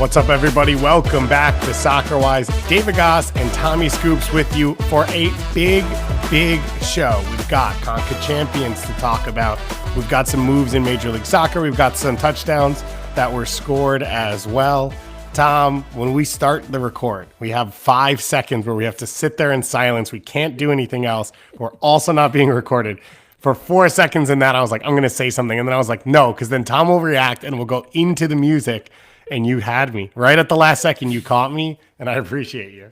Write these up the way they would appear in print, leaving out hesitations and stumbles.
What's up, everybody? Welcome back to Soccer Wise. David Goss and Tommy Scoops with you for a big show. We've got ConcaChampions to talk about. We've got some moves in Major League Soccer. We've got some touchdowns that were scored as well. Tom, when we start the record, we have 5 seconds where we have to sit there in silence. We can't do anything else. We're also not being recorded. For 4 seconds in that, I was like, I'm going to say something. And then I was like, no, because then Tom will react and we'll go into the music. And you had me. Right at the last second, you caught me, and I appreciate you.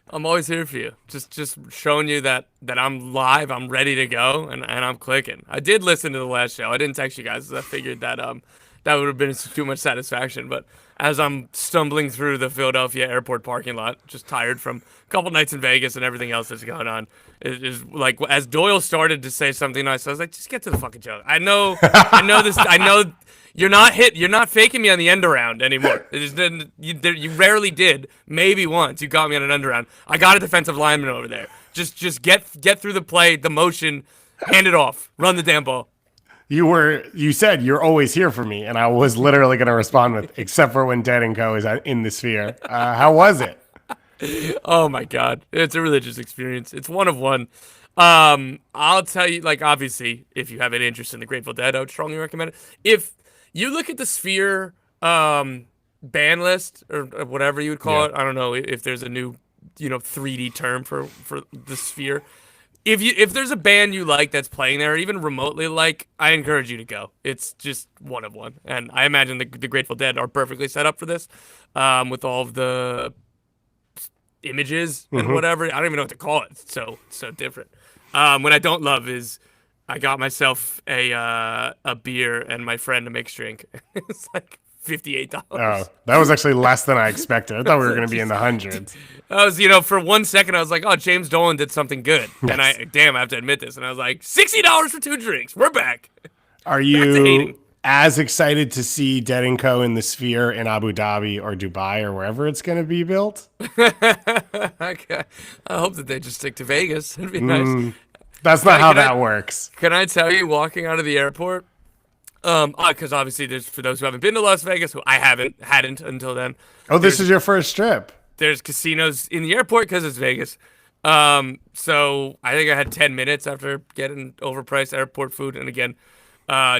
I'm always here for you. Just showing you that I'm live, I'm ready to go, and I'm clicking. I did listen to the last show. I didn't text you guys, because I figured that that would have been too much satisfaction. But as I'm stumbling through the Philadelphia airport parking lot, just tired from a couple nights in Vegas and everything else that's going on, it is like as Doyle started to say something nice, I was like, just get to the fucking joke. I know this. I know. You're not faking me on the end around anymore. You rarely did. Maybe once you got me on an end around. I got a defensive lineman over there. Just get through the play, the motion, hand it off, run the damn ball. You said you're always here for me, and I was literally going to respond with, except for when Dead & Co. is in the sphere. How was it? Oh my God, it's a religious experience. It's one of one. I'll tell you, like, obviously, if you have any interest in the Grateful Dead, I would strongly recommend it. If you look at the Sphere ban list or whatever you would call it. I don't know if there's a new, 3D term for the Sphere. If there's a band you like that's playing there, or even remotely like, I encourage you to go. It's just one of one, and I imagine the Grateful Dead are perfectly set up for this, with all of the images and whatever. I don't even know what to call it. It's so different. What I don't love is, I got myself a beer and my friend a mixed drink. It's like $58. Oh, that was actually less than I expected. I thought we were going to be in the hundreds. I was, for 1 second, I was like, oh, James Dolan did something good. Yes. And I have to admit this. And I was like, $60 for 2 drinks. We're back. Are you as excited to see Dead & Co. in the Sphere in Abu Dhabi or Dubai or wherever it's going to be built? I hope that they just stick to Vegas. It'd be nice. That's not how that works. Can I tell you, walking out of the airport, because obviously there's, for those who haven't been to Las Vegas, who I hadn't until then. Oh, this is your first trip. There's casinos in the airport because it's Vegas. So I think I had 10 minutes after getting overpriced airport food. And again,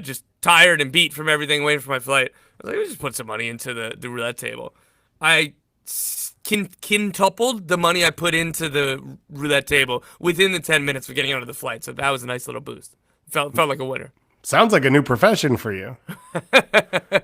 just tired and beat from everything, waiting for my flight. I was like, let me just put some money into the roulette table. I quintupled the money I put into the roulette table within the 10 minutes of getting onto the flight. So that was a nice little boost. Felt like a winner. Sounds like a new profession for you.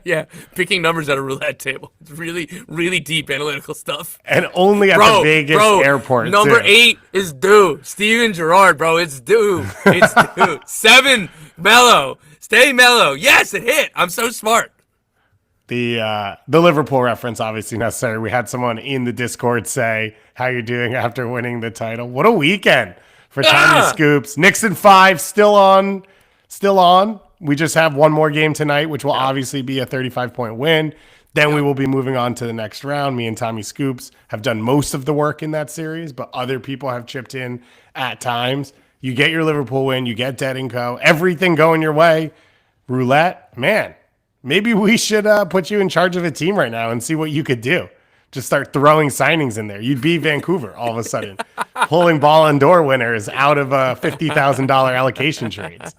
Yeah, picking numbers at a roulette table. It's really, really deep analytical stuff. And only at the Vegas airport. Number 8 is due. Steven Gerrard, bro. It's due. It's due. 7, mellow. Stay mellow. Yes, it hit. I'm so smart. The Liverpool reference, obviously necessary. We had someone in the Discord say, how you doing after winning the title? What a weekend for Tommy Scoops. Nixon 5, still on. We just have one more game tonight, which will obviously be a 35-point win. Then we will be moving on to the next round. Me and Tommy Scoops have done most of the work in that series, but other people have chipped in at times. You get your Liverpool win. You get Dead & Co. Everything going your way. Roulette, man. Maybe we should put you in charge of a team right now and see what you could do. Just start throwing signings in there. You'd be Vancouver all of a sudden, pulling Ballon d'Or winners out of $50,000 allocation trades.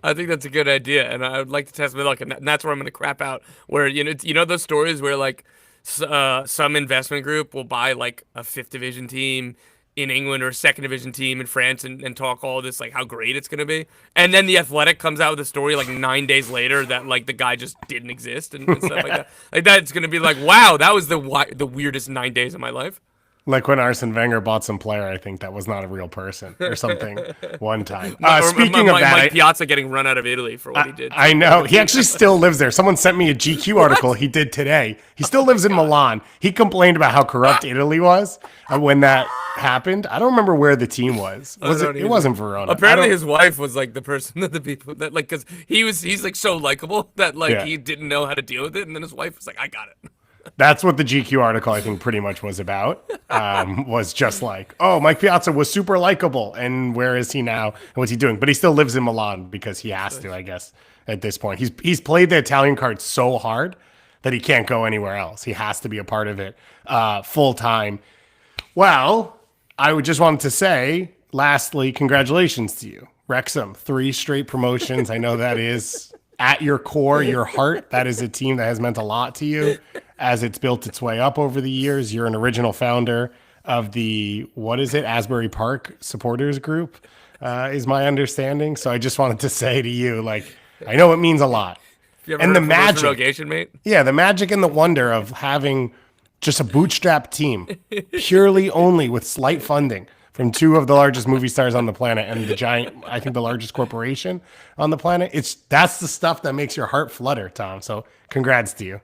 I think that's a good idea, and I would like to test my luck, and that's where I'm going to crap out. Where you know those stories where like some investment group will buy like a 5th division team in England or a 2nd division team in France and talk all this, like how great it's going to be. And then The Athletic comes out with a story like 9 days later that like the guy just didn't exist and stuff like that. Like that's going to be like, wow, that was the weirdest 9 days of my life. Like when Arsene Wenger bought some player, I think that was not a real person or something one time. Speaking of that, Mike Piazza getting run out of Italy for what he did. I know. He actually still lives there. Someone sent me a GQ article he did today. He still lives in Milan. He complained about how corrupt Italy was when that happened. I don't remember where the team was. It wasn't Verona. Apparently his wife was like the person that the people that like, because he's like so likable that like he didn't know how to deal with it. And then his wife was like, I got it. That's what the GQ article, I think, pretty much was about. Was just like, oh, Mike Piazza was super likable, and where is he now, and what's he doing? But he still lives in Milan because he has to, I guess, at this point. He's played the Italian card so hard that he can't go anywhere else. He has to be a part of it full time. Well, I would just wanted to say, lastly, congratulations to you. Wrexham, 3 straight promotions. I know that is at your core, your heart. That is a team that has meant a lot to you as it's built its way up over the years. You're an original founder of the, Asbury Park supporters group, is my understanding. So I just wanted to say to you, like, I know it means a lot. You ever And heard the of promotion magic, relegation, mate? yeah, the magic and the wonder of having just a bootstrap team, purely only with slight funding from 2 of the largest movie stars on the planet and the largest corporation on the planet. That's the stuff that makes your heart flutter, Tom. So congrats to you.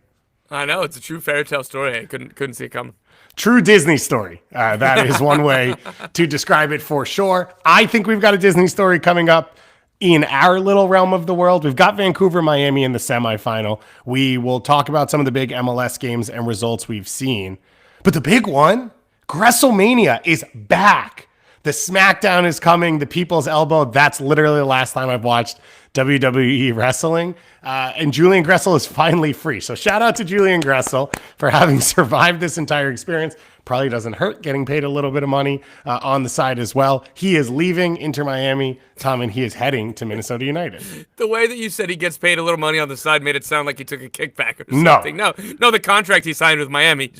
I know, it's a true fairy tale story. I couldn't see it coming. True Disney story. That is one way to describe it for sure. I think we've got a Disney story coming up in our little realm of the world. We've got Vancouver, Miami in the semifinal. We will talk about some of the big MLS games and results we've seen. But the big one, Gressel-Mania is back. The SmackDown is coming. The People's Elbow. That's literally the last time I've watched WWE wrestling. And Julian Gressel is finally free. So shout out to Julian Gressel for having survived this entire experience. Probably doesn't hurt getting paid a little bit of money on the side as well. He is leaving Inter Miami, Tom, and he is heading to Minnesota United. The way that you said he gets paid a little money on the side made it sound like he took a kickback or something. No, the contract he signed with Miami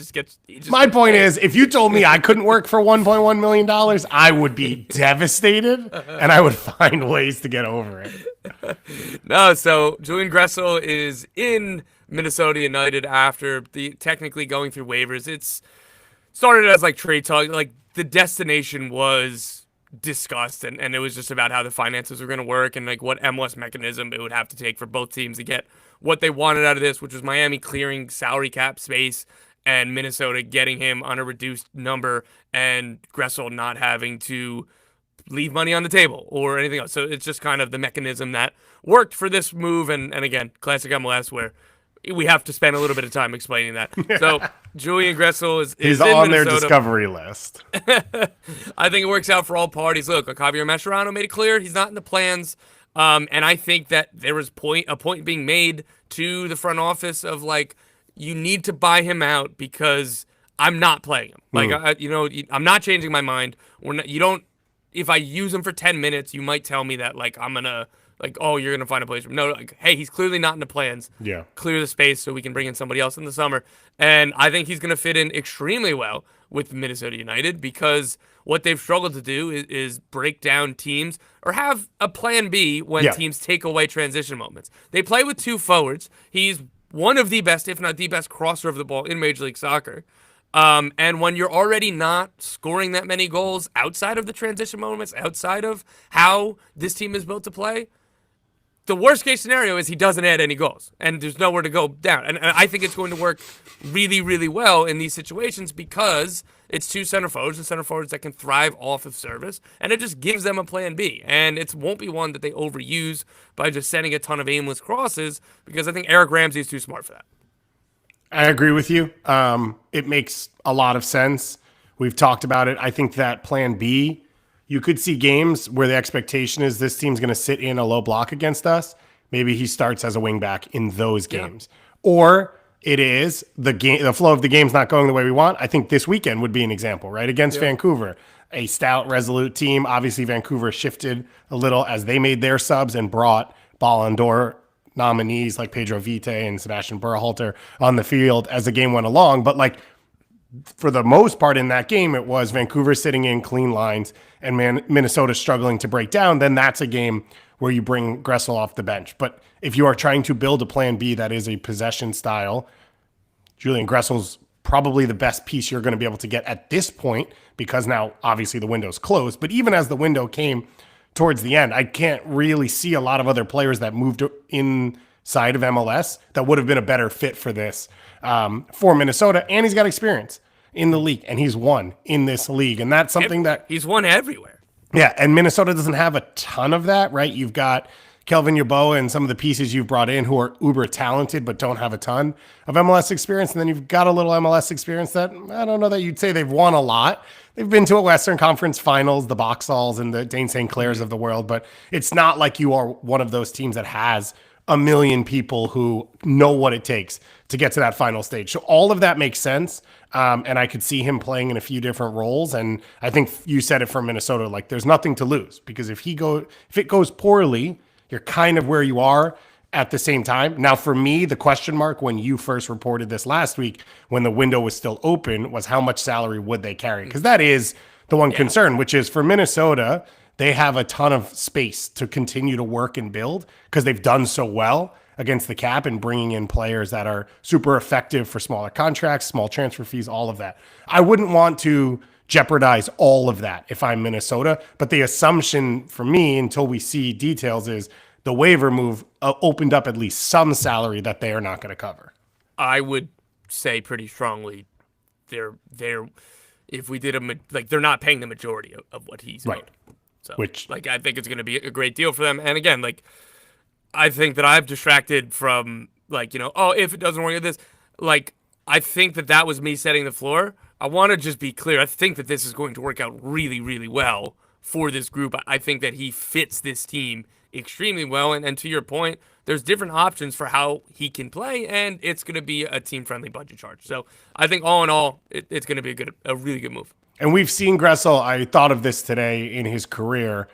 My point is, if you told me I couldn't work for $1.1 million, I would be devastated, and I would find ways to get over it. No, so Julian Gressel is in Minnesota United after technically going through waivers. It's started as like trade talk, like the destination was discussed, and it was just about how the finances were going to work and like what MLS mechanism it would have to take for both teams to get what they wanted out of this, which was Miami clearing salary cap space and Minnesota getting him on a reduced number and Gressel not having to leave money on the table or anything else. So it's just kind of the mechanism that worked for this move. And again, classic MLS where we have to spend a little bit of time explaining that. So Julian Gressel is He's in on Minnesota. their discovery list. I think it works out for all parties. Look, like Javier Mascherano made it clear he's not in the plans. And I think that there was a point being made to the front office of like, you need to buy him out because I'm not playing him. Like, I'm not changing my mind. If I use him for 10 minutes, you might tell me that like, I'm going to like, oh, you're going to find a place for him. No, like, hey, he's clearly not in the plans. Yeah. Clear the space so we can bring in somebody else in the summer. And I think he's going to fit in extremely well with Minnesota United because what they've struggled to do is break down teams or have a plan B when teams take away transition moments. They play with 2 forwards. He's one of the best, if not the best, crosser of the ball in Major League Soccer. And when you're already not scoring that many goals outside of the transition moments, outside of how this team is built to play, the worst case scenario is he doesn't add any goals and there's nowhere to go down. And I think it's going to work really, really well in these situations because it's 2 center forwards and center forwards that can thrive off of service. And it just gives them a plan B. And it won't be one that they overuse by just sending a ton of aimless crosses because I think Eric Ramsey is too smart for that. I agree with you. It makes a lot of sense. We've talked about it. I think that plan B, you could see games where the expectation is this team's going to sit in a low block against us. Maybe he starts as a wing back in those games. Or it is the flow of the game's not going the way we want. I think this weekend would be an example, right? Against Vancouver, a stout, resolute team. Obviously, Vancouver shifted a little as they made their subs and brought Ballon d'Or nominees like Pedro Vite and Sebastian Berhalter on the field as the game went along. But like for the most part in that game, it was Vancouver sitting in clean lines and Minnesota struggling to break down. Then that's a game where you bring Gressel off the bench. But if you are trying to build a plan B that is a possession style, Julian Gressel's probably the best piece you're going to be able to get at this point because now obviously the window's closed. But even as the window came towards the end, I can't really see a lot of other players that moved inside of MLS that would have been a better fit for this for Minnesota. And he's got experience in the league, and he's won in this league. And that's something that he's won everywhere. Yeah, and Minnesota doesn't have a ton of that, right? You've got Kelvin Yeboah and some of the pieces you've brought in who are uber talented but don't have a ton of MLS experience. And then you've got a little MLS experience that I don't know that you'd say they've won a lot. They've been to a Western Conference Finals, the Boxalls and the Dane St. Clairs of the world, but it's not like you are one of those teams that has a million people who know what it takes to get to that final stage. So all of that makes sense. And I could see him playing in a few different roles. And I think you said it for Minnesota, like there's nothing to lose, because if it goes poorly, you're kind of where you are at the same time. Now, for me, the question mark when you first reported this last week, when the window was still open, was how much salary would they carry? Because that is the one concern, which is for Minnesota, they have a ton of space to continue to work and build because they've done so well against the cap and bringing in players that are super effective for smaller contracts, small transfer fees, all of that. I wouldn't want to jeopardize all of that if I'm Minnesota, but the assumption for me, until we see details, is the waiver move opened up at least some salary that they are not going to cover. I would say pretty strongly they're if we did they're not paying the majority of what he's owed. So I think it's going to be a great deal for them. And again, I think that I've distracted from if it doesn't work at this, I think that was me setting the floor. I want to just be clear. I think that this is going to work out really, really well for this group. I think that he fits this team extremely well. And to your point, there's different options for how he can play, and it's going to be a team-friendly budget charge. So I think all in all, it's going to be a really good move. And we've seen Gressel, I thought of this today in his career,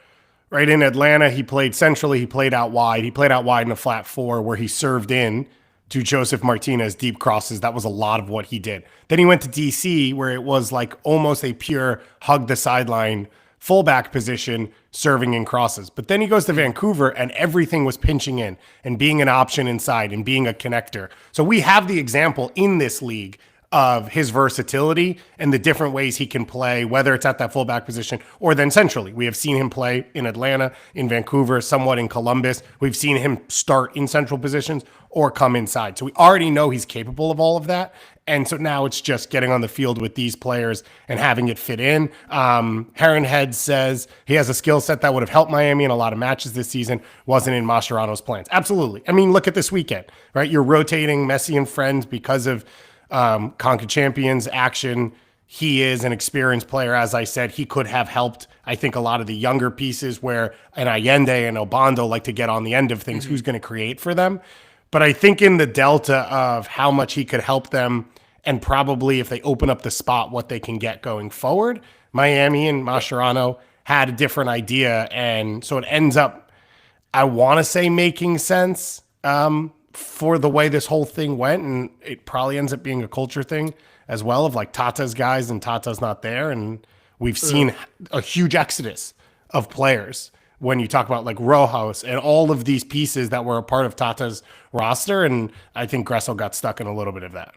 right? In Atlanta, he played centrally, he played out wide. He played out wide in a flat four where he served in to Joseph Martinez deep crosses. That was a lot of what he did. Then he went to DC where it was like almost a pure hug the sideline fullback position, serving in crosses. But then he goes to Vancouver and everything was pinching in and being an option inside and being a connector. So we have the example in this league of his versatility and the different ways he can play, whether it's at that fullback position or then centrally. We have seen him play in Atlanta, in Vancouver, somewhat in Columbus. We've seen him start in central positions or come inside. So we already know he's capable of all of that. And so now it's just getting on the field with these players and having it fit in. Heron Head says he has a skill set that would have helped Miami in a lot of matches this season. Wasn't in Mascherano's plans. Absolutely. I mean, look at this weekend, right? You're rotating Messi and friends because of ConcaChampions action. He is an experienced player. As I said, he could have helped, I think, a lot of the younger pieces where an Allende and Obando like to get on the end of things. Who's going to create for them? But I think in the delta of how much he could help them and probably if they open up the spot, what they can get going forward, Miami and Mascherano had a different idea. And so it ends up, I want to say, making sense for the way this whole thing went. And it probably ends up being a culture thing as well of like Tata's guys and Tata's not there. And we've seen a huge exodus of players when you talk about like Rojas and all of these pieces that were a part of Tata's roster. And I think Gressel got stuck in a little bit of that.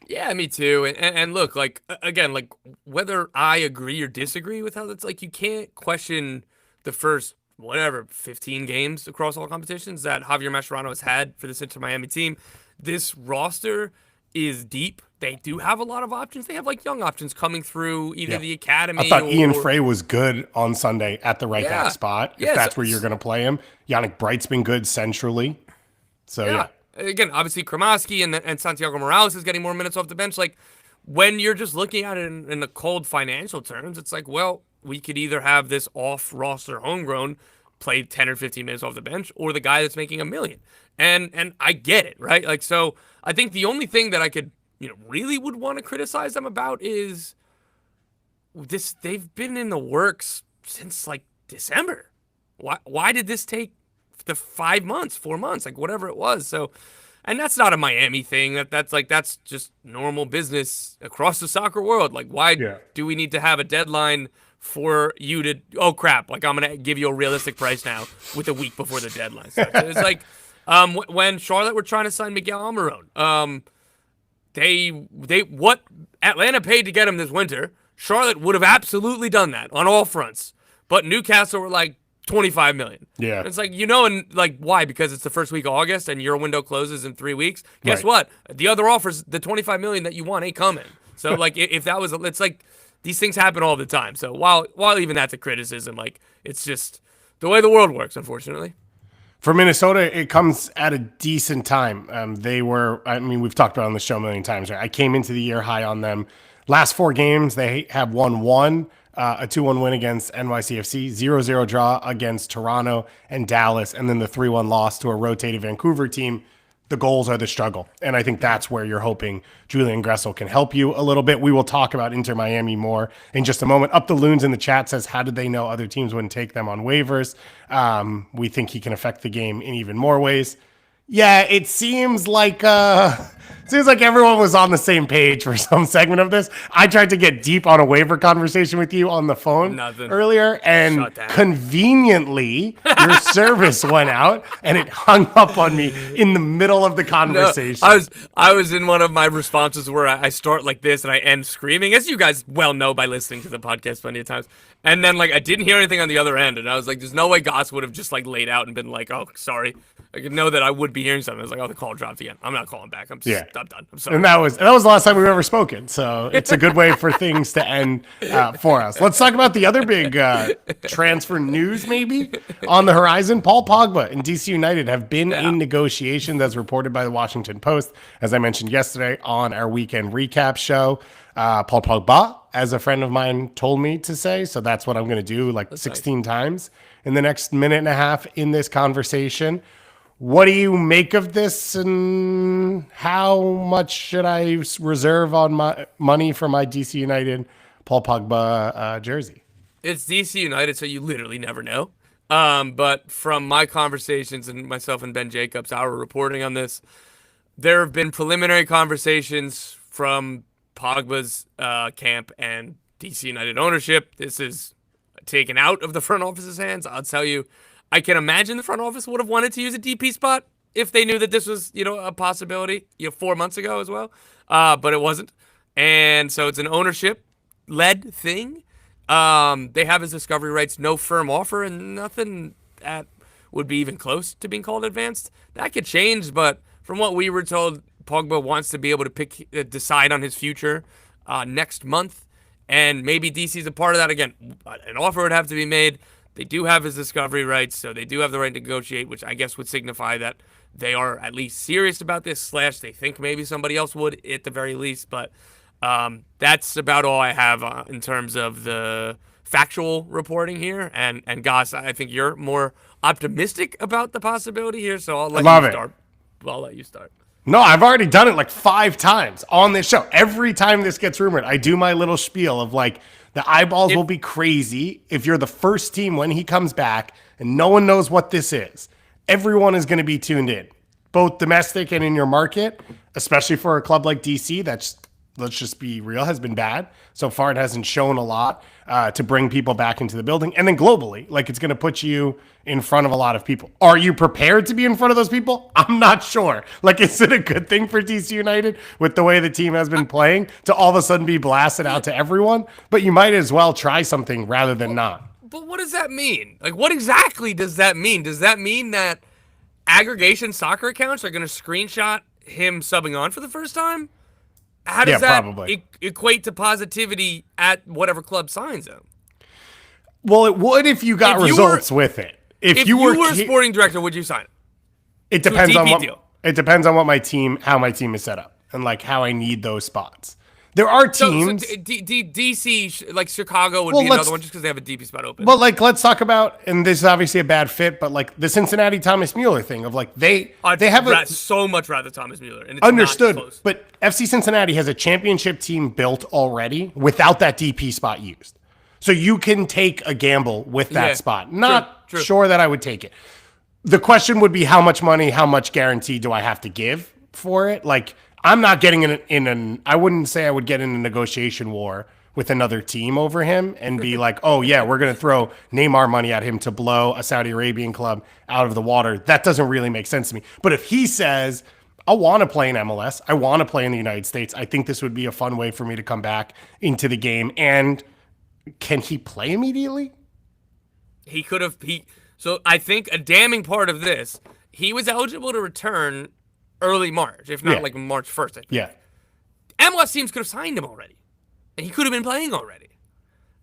Yeah, me too. And look, like, again, like whether I agree or disagree with how that's like, you can't question the first, 15 games across all competitions that Javier Mascherano has had for this Inter Miami team. This roster is deep. They do have a lot of options. They have like young options coming through either the academy. I thought Ian Frey was good on Sunday at the right back spot. If that's where you're going to play him. Yannick Bright's been good centrally. So yeah. Again, obviously Kramaski and Santiago Morales is getting more minutes off the bench. Like when you're just looking at it in the cold financial terms, it's like, well, we could either have this off roster homegrown play 10 or 15 minutes off the bench, or the guy that's making $1 million. And I get it, right? Like, so I think the only thing that I could, really would want to criticize them about is this. They've been in the works since like December. Why did this take the 5 months, 4 months, like whatever it was? So, and that's not a Miami thing. That's just normal business across the soccer world. Like, why do we need to have a deadline for you to, oh crap, like I'm going to give you a realistic price now with a week before the deadline starts? It's like when Charlotte were trying to sign Miguel Almiron, they what Atlanta paid to get him this winter, Charlotte would have absolutely done that on all fronts. But Newcastle were like, 25 million. Yeah. It's like, and like, why? Because it's the first week of August and your window closes in 3 weeks. Guess what? The other offers, the 25 million that you want ain't coming. So like, if that was, it's like, these things happen all the time. So while even that's a criticism, like, it's just the way the world works, unfortunately. For Minnesota, it comes at a decent time. We've talked about it on the show a million times, right? I came into the year high on them. Last 4 games, they have won 1. a 2-1 win against NYCFC, 0-0 draw against Toronto and Dallas, and then the 3-1 loss to a rotated Vancouver team. The goals are the struggle. And I think that's where you're hoping Julian Gressel can help you a little bit. We will talk about Inter Miami more in just a moment. Up the Loons in the chat says, how did they know other teams wouldn't take them on waivers? We think he can affect the game in even more ways. Yeah, it seems like everyone was on the same page for some segment of this. I tried to get deep on a waiver conversation with you on the phone earlier, and conveniently your service went out and it hung up on me in the middle of the conversation. No, I was in one of my responses where I start like this and I end screaming, as you guys well know by listening to the podcast plenty of times. And then like I didn't hear anything on the other end, and I was like, "There's no way Goss would have just like laid out and been like, oh, sorry." I could know that I would be hearing something. I was like, "Oh, the call dropped again. I'm not calling back. I'm done. I'm sorry." And that was the last time we've ever spoken. So it's a good way for things to end for us. Let's talk about the other big transfer news maybe on the horizon. Paul Pogba and DC United have been in negotiations, as reported by the Washington Post, as I mentioned yesterday on our weekend recap show. Paul Pogba, as a friend of mine told me to say, so that's what I'm going to do like 16 times in the next minute and a half in this conversation. What do you make of this, and how much should I reserve on my money for my DC United Paul Pogba jersey? It's DC United, so you literally never know. But from my conversations and myself and Ben Jacobs, our reporting on this, there have been preliminary conversations from Pogba's camp and DC United ownership. This is taken out of the front office's hands. I'll tell you, I can imagine the front office would have wanted to use a DP spot if they knew that this was, a possibility, 4 months ago as well. But it wasn't. And so it's an ownership-led thing. They have his discovery rights, no firm offer, and nothing that would be even close to being called advanced. That could change, but from what we were told, Pogba wants to be able to decide on his future next month, and maybe DC's a part of that. Again, an offer would have to be made. They do have his discovery rights, so they do have the right to negotiate, which I guess would signify that they are at least serious about this, / they think maybe somebody else would at the very least. But that's about all I have in terms of the factual reporting here. And Goss, I think you're more optimistic about the possibility here, so I'll let you start. I'll let you start. No, I've already done it like 5 times on this show. Every time this gets rumored, I do my little spiel of like, the eyeballs will be crazy if you're the first team when he comes back and no one knows what this is. Everyone is going to be tuned in, both domestic and in your market, especially for a club like DC that's, let's just be real, has been bad. So far, it hasn't shown a lot to bring people back into the building. And then globally, like it's going to put you in front of a lot of people. Are you prepared to be in front of those people? I'm not sure. Like, is it a good thing for DC United with the way the team has been playing to all of a sudden be blasted out to everyone? But you might as well try something rather than not. But what does that mean? Like, what exactly does that mean? Does that mean that aggregation soccer accounts are going to screenshot him subbing on for the first time? How does that equate to positivity at whatever club signs him? Well, it would if you got results with it. If you were a sporting director, would you sign it? It depends on what how my team is set up, and like how I need those spots. There are teams. So DC, like Chicago, would be another one just because they have a DP spot open. Well, like let's talk about, and this is obviously a bad fit, but like the Cincinnati Thomas Mueller thing of like they have so much rather Thomas Mueller. And it's understood, not close. But FC Cincinnati has a championship team built already without that DP spot used, so you can take a gamble with that spot. Not sure that I would take it. The question would be how much money, how much guarantee do I have to give for it? Like, I'm not getting I wouldn't say I would get in a negotiation war with another team over him and be like, oh yeah, we're going to throw Neymar money at him to blow a Saudi Arabian club out of the water. That doesn't really make sense to me. But if he says, I want to play in MLS, I want to play in the United States, I think this would be a fun way for me to come back into the game. And can he play immediately? He could have. So I think a damning part of this, he was eligible to return early March, if not like March 1st. I think. Yeah. MLS teams could have signed him already, and he could have been playing already.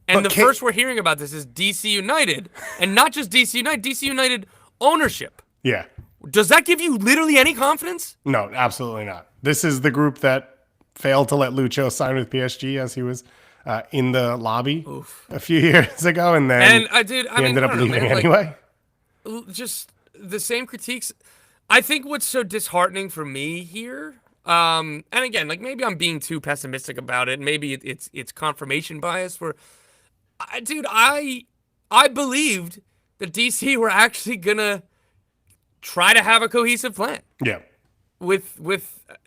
And first we're hearing about this is DC United, and not just DC United ownership. Yeah. Does that give you literally any confidence? No, absolutely not. This is the group that failed to let Lucho sign with PSG as he was in the lobby Oof. a few years ago, and then I he mean, ended I up don't know, leaving man. anyway. Just the same critiques. I think what's so disheartening for me here, and again, like maybe I'm being too pessimistic about it. Maybe it's confirmation bias. I believed that DC were actually gonna try to have a cohesive plan Yeah, with which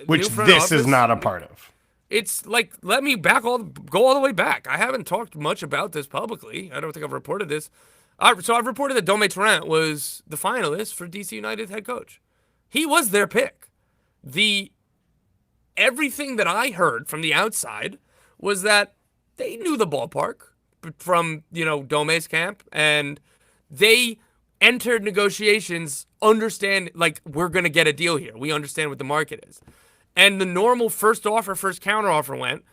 new front this office. is not a part of. It's like, let me go all the way back. I haven't talked much about this publicly. I don't think I've reported this. So I've reported that Dome Torrent was the finalist for DC United head coach. He was their pick. Everything that I heard from the outside was that they knew the ballpark from, Dome's camp, and they entered negotiations understand, like, we're going to get a deal here. We understand what the market is. And the normal first offer, first counter offer went,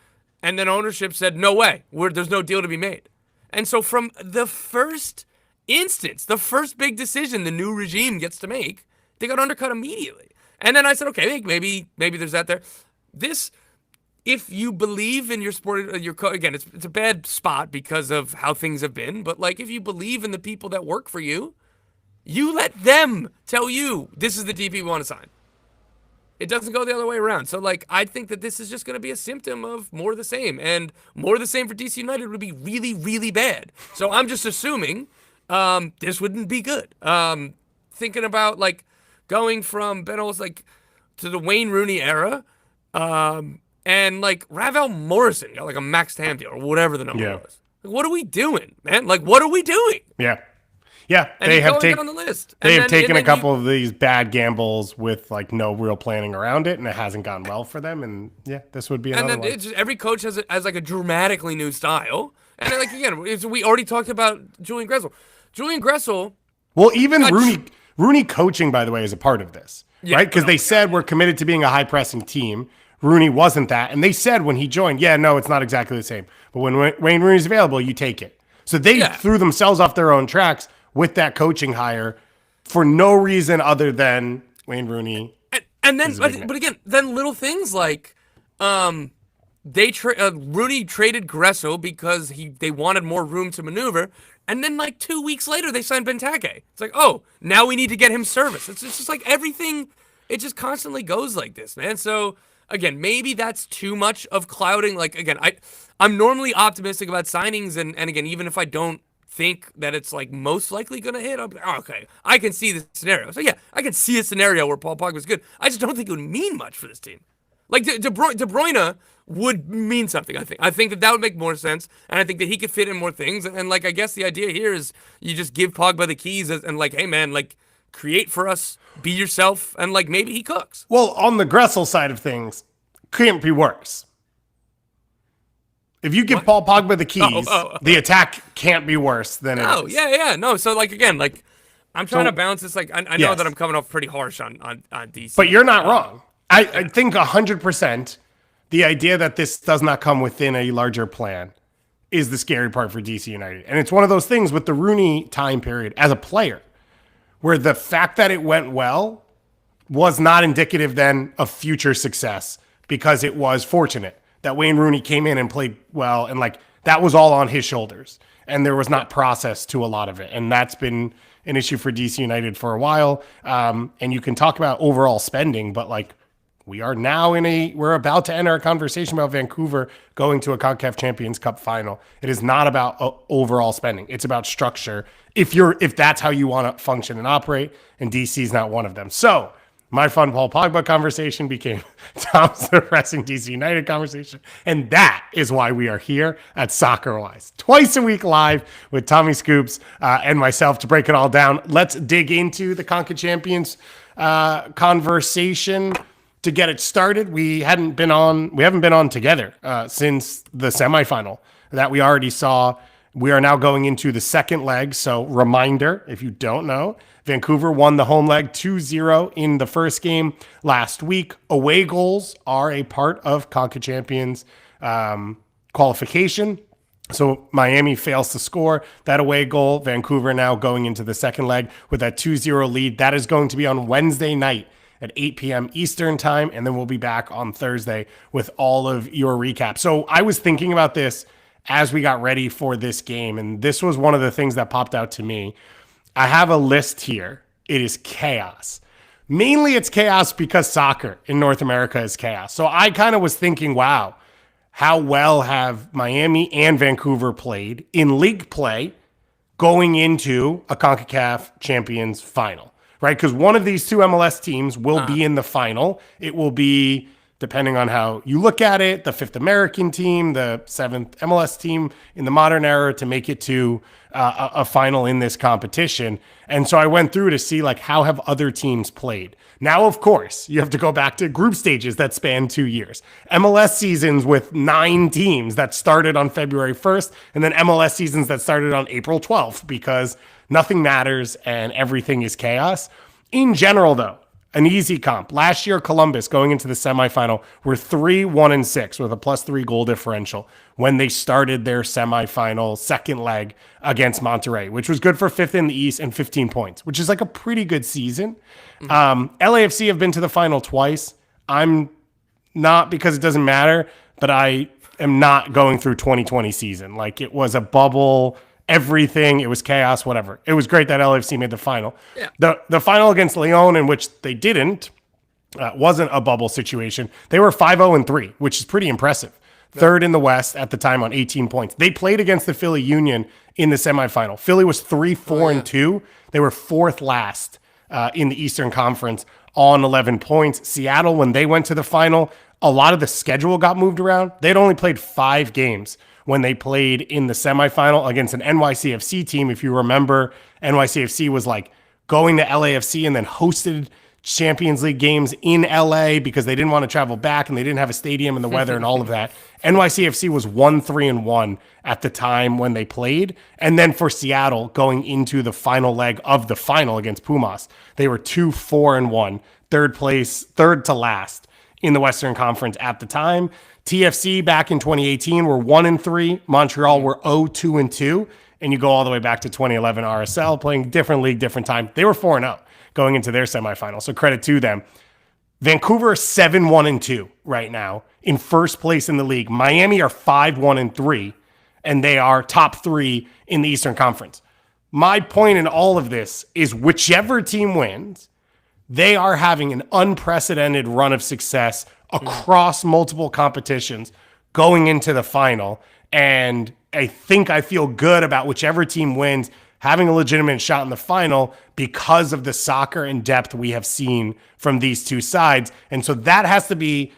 and then ownership said, no way, there's no deal to be made. And so from the first instance, the first big decision the new regime gets to make, they got undercut immediately. And then I said, okay, maybe there's that there. If you believe in your sport, again, it's a bad spot because of how things have been, but like if you believe in the people that work for you, you let them tell you this is the DP we want to sign. It doesn't go the other way around. So, like, I think that this is just going to be a symptom of more of the same. And more of the same for DC United would be really, really bad. So I'm just assuming this wouldn't be good. Thinking about, like, going from Ben Olsen, like, to the Wayne Rooney era, and, like, Ravel Morrison got, like, a max TAM deal or whatever the number was. Like, what are we doing, man? Like, what are we doing? Yeah. Yeah, and they have taken on the list. They have taken a couple of these bad gambles with like no real planning around it, and it hasn't gone well for them. And yeah, this would be another and then one. It's just, every coach has like a dramatically new style. And then, like again, we already talked about Julian Gressel. Julian Gressel. Well, even Rooney coaching, by the way, is a part of this, right? Because they said we're committed to being a high pressing team. Rooney wasn't that, and they said when he joined, no, it's not exactly the same. But when Wayne Rooney's available, you take it. So they threw themselves off their own tracks with that coaching hire for no reason other than Wayne Rooney. And then, but again, then little things like Rooney traded Gressel because they wanted more room to maneuver. And then like 2 weeks later, they signed Benteke. It's like, oh, now we need to get him service. It's just like everything, it just constantly goes like this, man. So again, maybe that's too much of clouding. Like, again, I'm normally optimistic about signings. And again, even if I don't think that it's like most likely going to hit, I'll be like, oh, okay, I can see the scenario. So yeah, I can see a scenario where Paul Pogba was good. I just don't think it would mean much for this team. Like De Bruyne would mean something. I think that would make more sense, and I think that he could fit in more things. And like I guess the idea here is you just give Pogba the keys and like, hey man, like create for us, be yourself, and like maybe he cooks. Well, on the Gressel side of things, couldn't be worse. If you give Paul Pogba the keys, the attack can't be worse than it is. No. So, like, again, like, I'm trying to balance this. Like, I know that I'm coming off pretty harsh on DC. But you're not wrong. I think 100% the idea that this does not come within a larger plan is the scary part for DC United. And it's one of those things with the Rooney time period as a player where the fact that it went well was not indicative then of future success because it was fortunate that Wayne Rooney came in and played well, and like that was all on his shoulders, and there was not process to a lot of it, and that's been an issue for DC United for a while. And you can talk about overall spending, but like we're about to enter a conversation about Vancouver going to a CONCACAF Champions Cup final. It is not about overall spending; it's about structure. If that's how you want to function and operate, and DC is not one of them. So my fun Paul Pogba conversation became Tom's depressing DC United conversation. And that is why we are here at Soccer Wise. Twice a week live with Tommy Scoops and myself to break it all down. Let's dig into the ConcaChampions conversation to get it started. We haven't been on together since the semifinal that we already saw. We are now going into the second leg. So reminder, if you don't know, Vancouver won the home leg 2-0 in the first game last week. Away goals are a part of ConcaChampions qualification. So Miami fails to score that away goal. Vancouver now going into the second leg with that 2-0 lead. That is going to be on Wednesday night at 8 p.m. Eastern time. And then we'll be back on Thursday with all of your recaps. So I was thinking about this as we got ready for this game, and this was one of the things that popped out to me. I have a list here. It is chaos. Mainly it's chaos because soccer in North America is chaos. So I kind of was thinking, wow, how well have Miami and Vancouver played in league play going into a CONCACAF Champions final, right? Because one of these two MLS teams will be in the final. It will be, depending on how you look at it, the fifth American team, the seventh MLS team in the modern era to make it to a final in this competition. And so I went through to see like how have other teams played. Now, of course, you have to go back to group stages that span 2 years. MLS seasons with 9 teams that started on February 1st, and then MLS seasons that started on April 12th, because nothing matters and everything is chaos. In general, though, an easy comp. Last year, Columbus going into the semifinal were 3-1-6 with a +3 goal differential when they started their semifinal second leg against Monterrey, which was good for 5th in the East and 15 points, which is like a pretty good season. LAFC have been to the final twice. I'm not, because it doesn't matter, but I am not going through 2020 season. Like, it was a bubble. Everything, it was chaos, whatever. It was great that LAFC made the final. Yeah. The final against Leon, in which they didn't, wasn't a bubble situation. They were 5-0-3, which is pretty impressive. Yeah. Third in the West at the time on 18 points. They played against the Philly Union in the semifinal. Philly was 3-4-2. They were fourth last in the Eastern Conference on 11 points. Seattle, when they went to the final, a lot of the schedule got moved around. They'd only played 5 games when they played in the semifinal against an NYCFC team. If you remember, NYCFC was like going to LAFC and then hosted Champions League games in LA because they didn't want to travel back and they didn't have a stadium and the weather and all of that. NYCFC was 1-3-1 at the time when they played. And then for Seattle, going into the final leg of the final against Pumas, they were 2-4-1, third to last in the Western Conference at the time. TFC back in 2018 were 1-3. Montreal were 0-2-2. And you go all the way back to 2011 RSL, playing different league, different time. They were 4-0 going into their semifinal. So credit to them. Vancouver are 7-1-2 right now in first place in the league. Miami are 5-1-3, and they are top 3 in the Eastern Conference. My point in all of this is whichever team wins, they are having an unprecedented run of success across multiple competitions going into the final. And I think I feel good about whichever team wins having a legitimate shot in the final because of the soccer and depth we have seen from these two sides. And so that has to be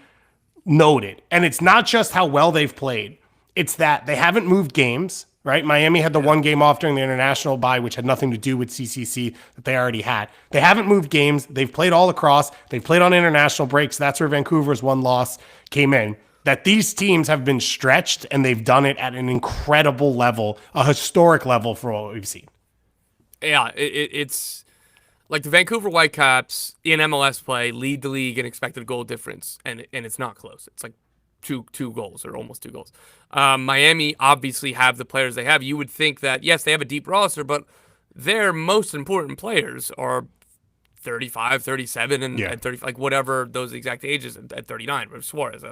noted. And it's not just how well they've played. It's that they haven't moved games, right? Miami had the one game off during the international bye, which had nothing to do with CCC that they already had. They haven't moved games. They've played all across. They've played on international breaks. That's where Vancouver's one loss came in. That these teams have been stretched and they've done it at an incredible level, a historic level for what we've seen. Yeah, it's like the Vancouver Whitecaps in MLS play lead the league in expected goal difference, and it's not close. It's like two goals or almost 2 goals. Miami obviously have the players they have. You would think that, yes, they have a deep roster, but their most important players are 35, 37, and 30, like whatever those exact ages at 39, or Suarez.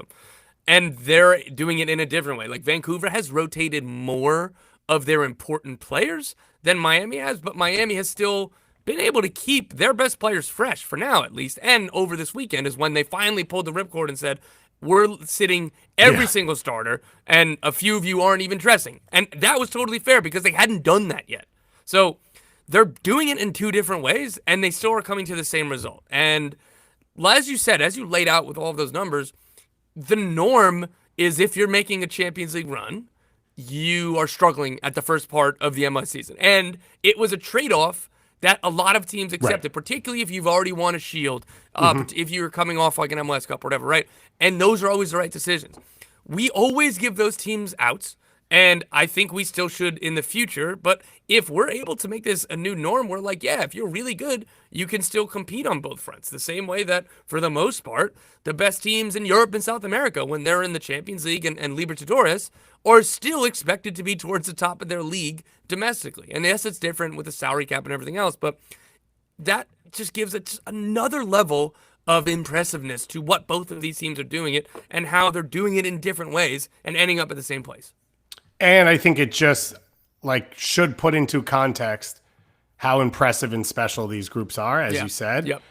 And they're doing it in a different way. Like Vancouver has rotated more of their important players than Miami has, but Miami has still been able to keep their best players fresh, for now at least. And over this weekend is when they finally pulled the ripcord and said, we're sitting every single starter, and a few of you aren't even dressing. And that was totally fair because they hadn't done that yet. So they're doing it in 2 different ways, and they still are coming to the same result. And as you said, as you laid out with all of those numbers, the norm is if you're making a Champions League run, you are struggling at the first part of the MLS season. And it was a trade-off that a lot of teams accepted, particularly if you've already won a Shield, if you're coming off like an MLS Cup or whatever, right? And those are always the right decisions. We always give those teams outs, and I think we still should in the future. But if we're able to make this a new norm, we're like, yeah, if you're really good, you can still compete on both fronts. The same way that, for the most part, the best teams in Europe and South America, when they're in the Champions League and Libertadores, are still expected to be towards the top of their league domestically. And yes, it's different with the salary cap and everything else, but that just gives it just another level of impressiveness to what both of these teams are doing it and how they're doing it in different ways and ending up at the same place. And I think it just should put into context how impressive and special these groups are, as you said. Yep.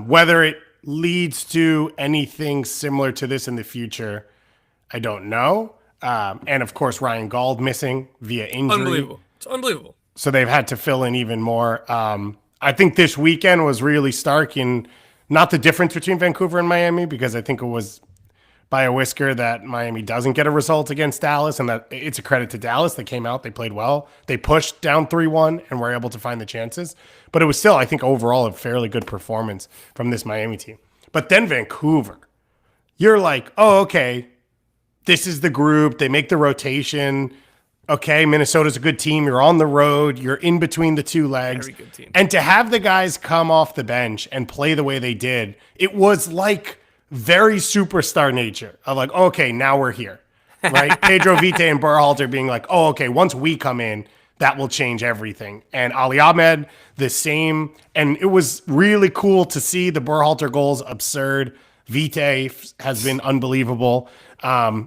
Whether it leads to anything similar to this in the future, I don't know. And of course, Ryan Gauld missing via injury. Unbelievable. It's unbelievable. So they've had to fill in even more. I think this weekend was really stark in not the difference between Vancouver and Miami, because I think it was by a whisker that Miami doesn't get a result against Dallas, and that it's a credit to Dallas. They came out, they played well. They pushed down 3-1 and were able to find the chances. But it was still, I think, overall a fairly good performance from this Miami team. But then Vancouver, you're like, oh, okay, this is the group. They make the rotation. Okay, Minnesota's a good team. You're on the road. You're in between the two legs. Very good team. And to have the guys come off the bench and play the way they did, it was like very superstar nature of like, okay, now we're here, right? Pedro Vite and Berhalter being like, oh, okay, once we come in, that will change everything. And Ali Ahmed, the same. And it was really cool to see the Berhalter goals absurd. Vite has been unbelievable.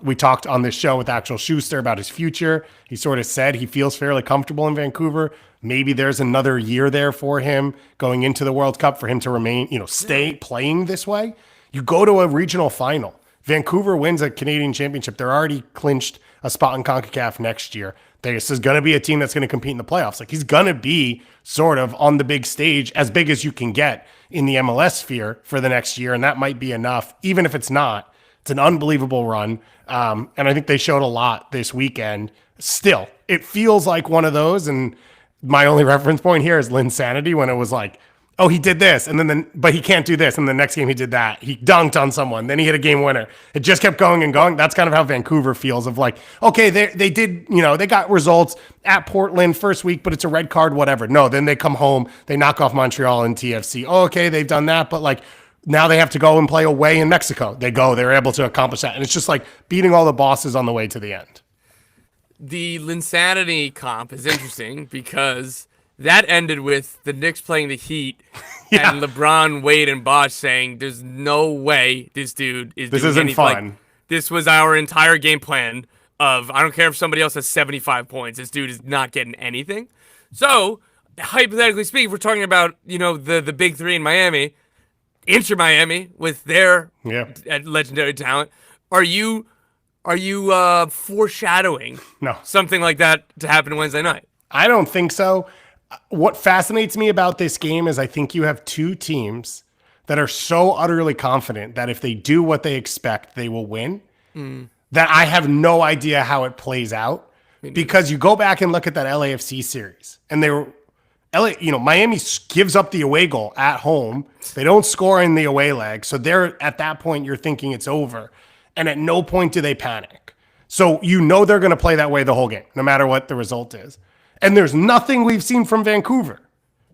We talked on this show with Axel Schuster about his future. He sort of said he feels fairly comfortable in Vancouver. Maybe there's another year there for him going into the World Cup for him to remain, stay playing this way. You go to a regional final. Vancouver wins a Canadian championship. They're already clinched a spot in CONCACAF next year. This is going to be a team that's going to compete in the playoffs. Like, he's going to be sort of on the big stage, as big as you can get in the MLS sphere for the next year. And that might be enough. Even if it's not, it's an unbelievable run. And I think they showed a lot this weekend. Still, it feels like one of those. And my only reference point here is Linsanity, when it was like, oh, he did this, and but he can't do this. And the next game he did that. He dunked on someone. Then he hit a game winner. It just kept going and going. That's kind of how Vancouver feels, of like, okay, they did, they got results at Portland first week, but it's a red card, whatever. No, then they come home, they knock off Montreal and TFC. Oh, okay, they've done that, but like now they have to go and play away in Mexico. They're able to accomplish that. And it's just like beating all the bosses on the way to the end. The Linsanity comp is interesting because that ended with the Knicks playing the Heat and LeBron, Wade, and Bosh saying, "There's no way this dude is this doing isn't anything." fun. Like, this was our entire game plan of, I don't care if somebody else has 75 points. This dude is not getting anything. So, hypothetically speaking, we're talking about, the big three in Miami, Inter Miami with their legendary talent. Are you foreshadowing something like that to happen Wednesday night? I don't think so. What fascinates me about this game is I think you have two teams that are so utterly confident that if they do what they expect, they will win, that I have no idea how it plays out. Because you go back and look at that LAFC series, and Miami gives up the away goal at home. They don't score in the away leg. So at that point, you're thinking it's over. And at no point do they panic. So they're going to play that way the whole game, no matter what the result is. And there's nothing we've seen from Vancouver.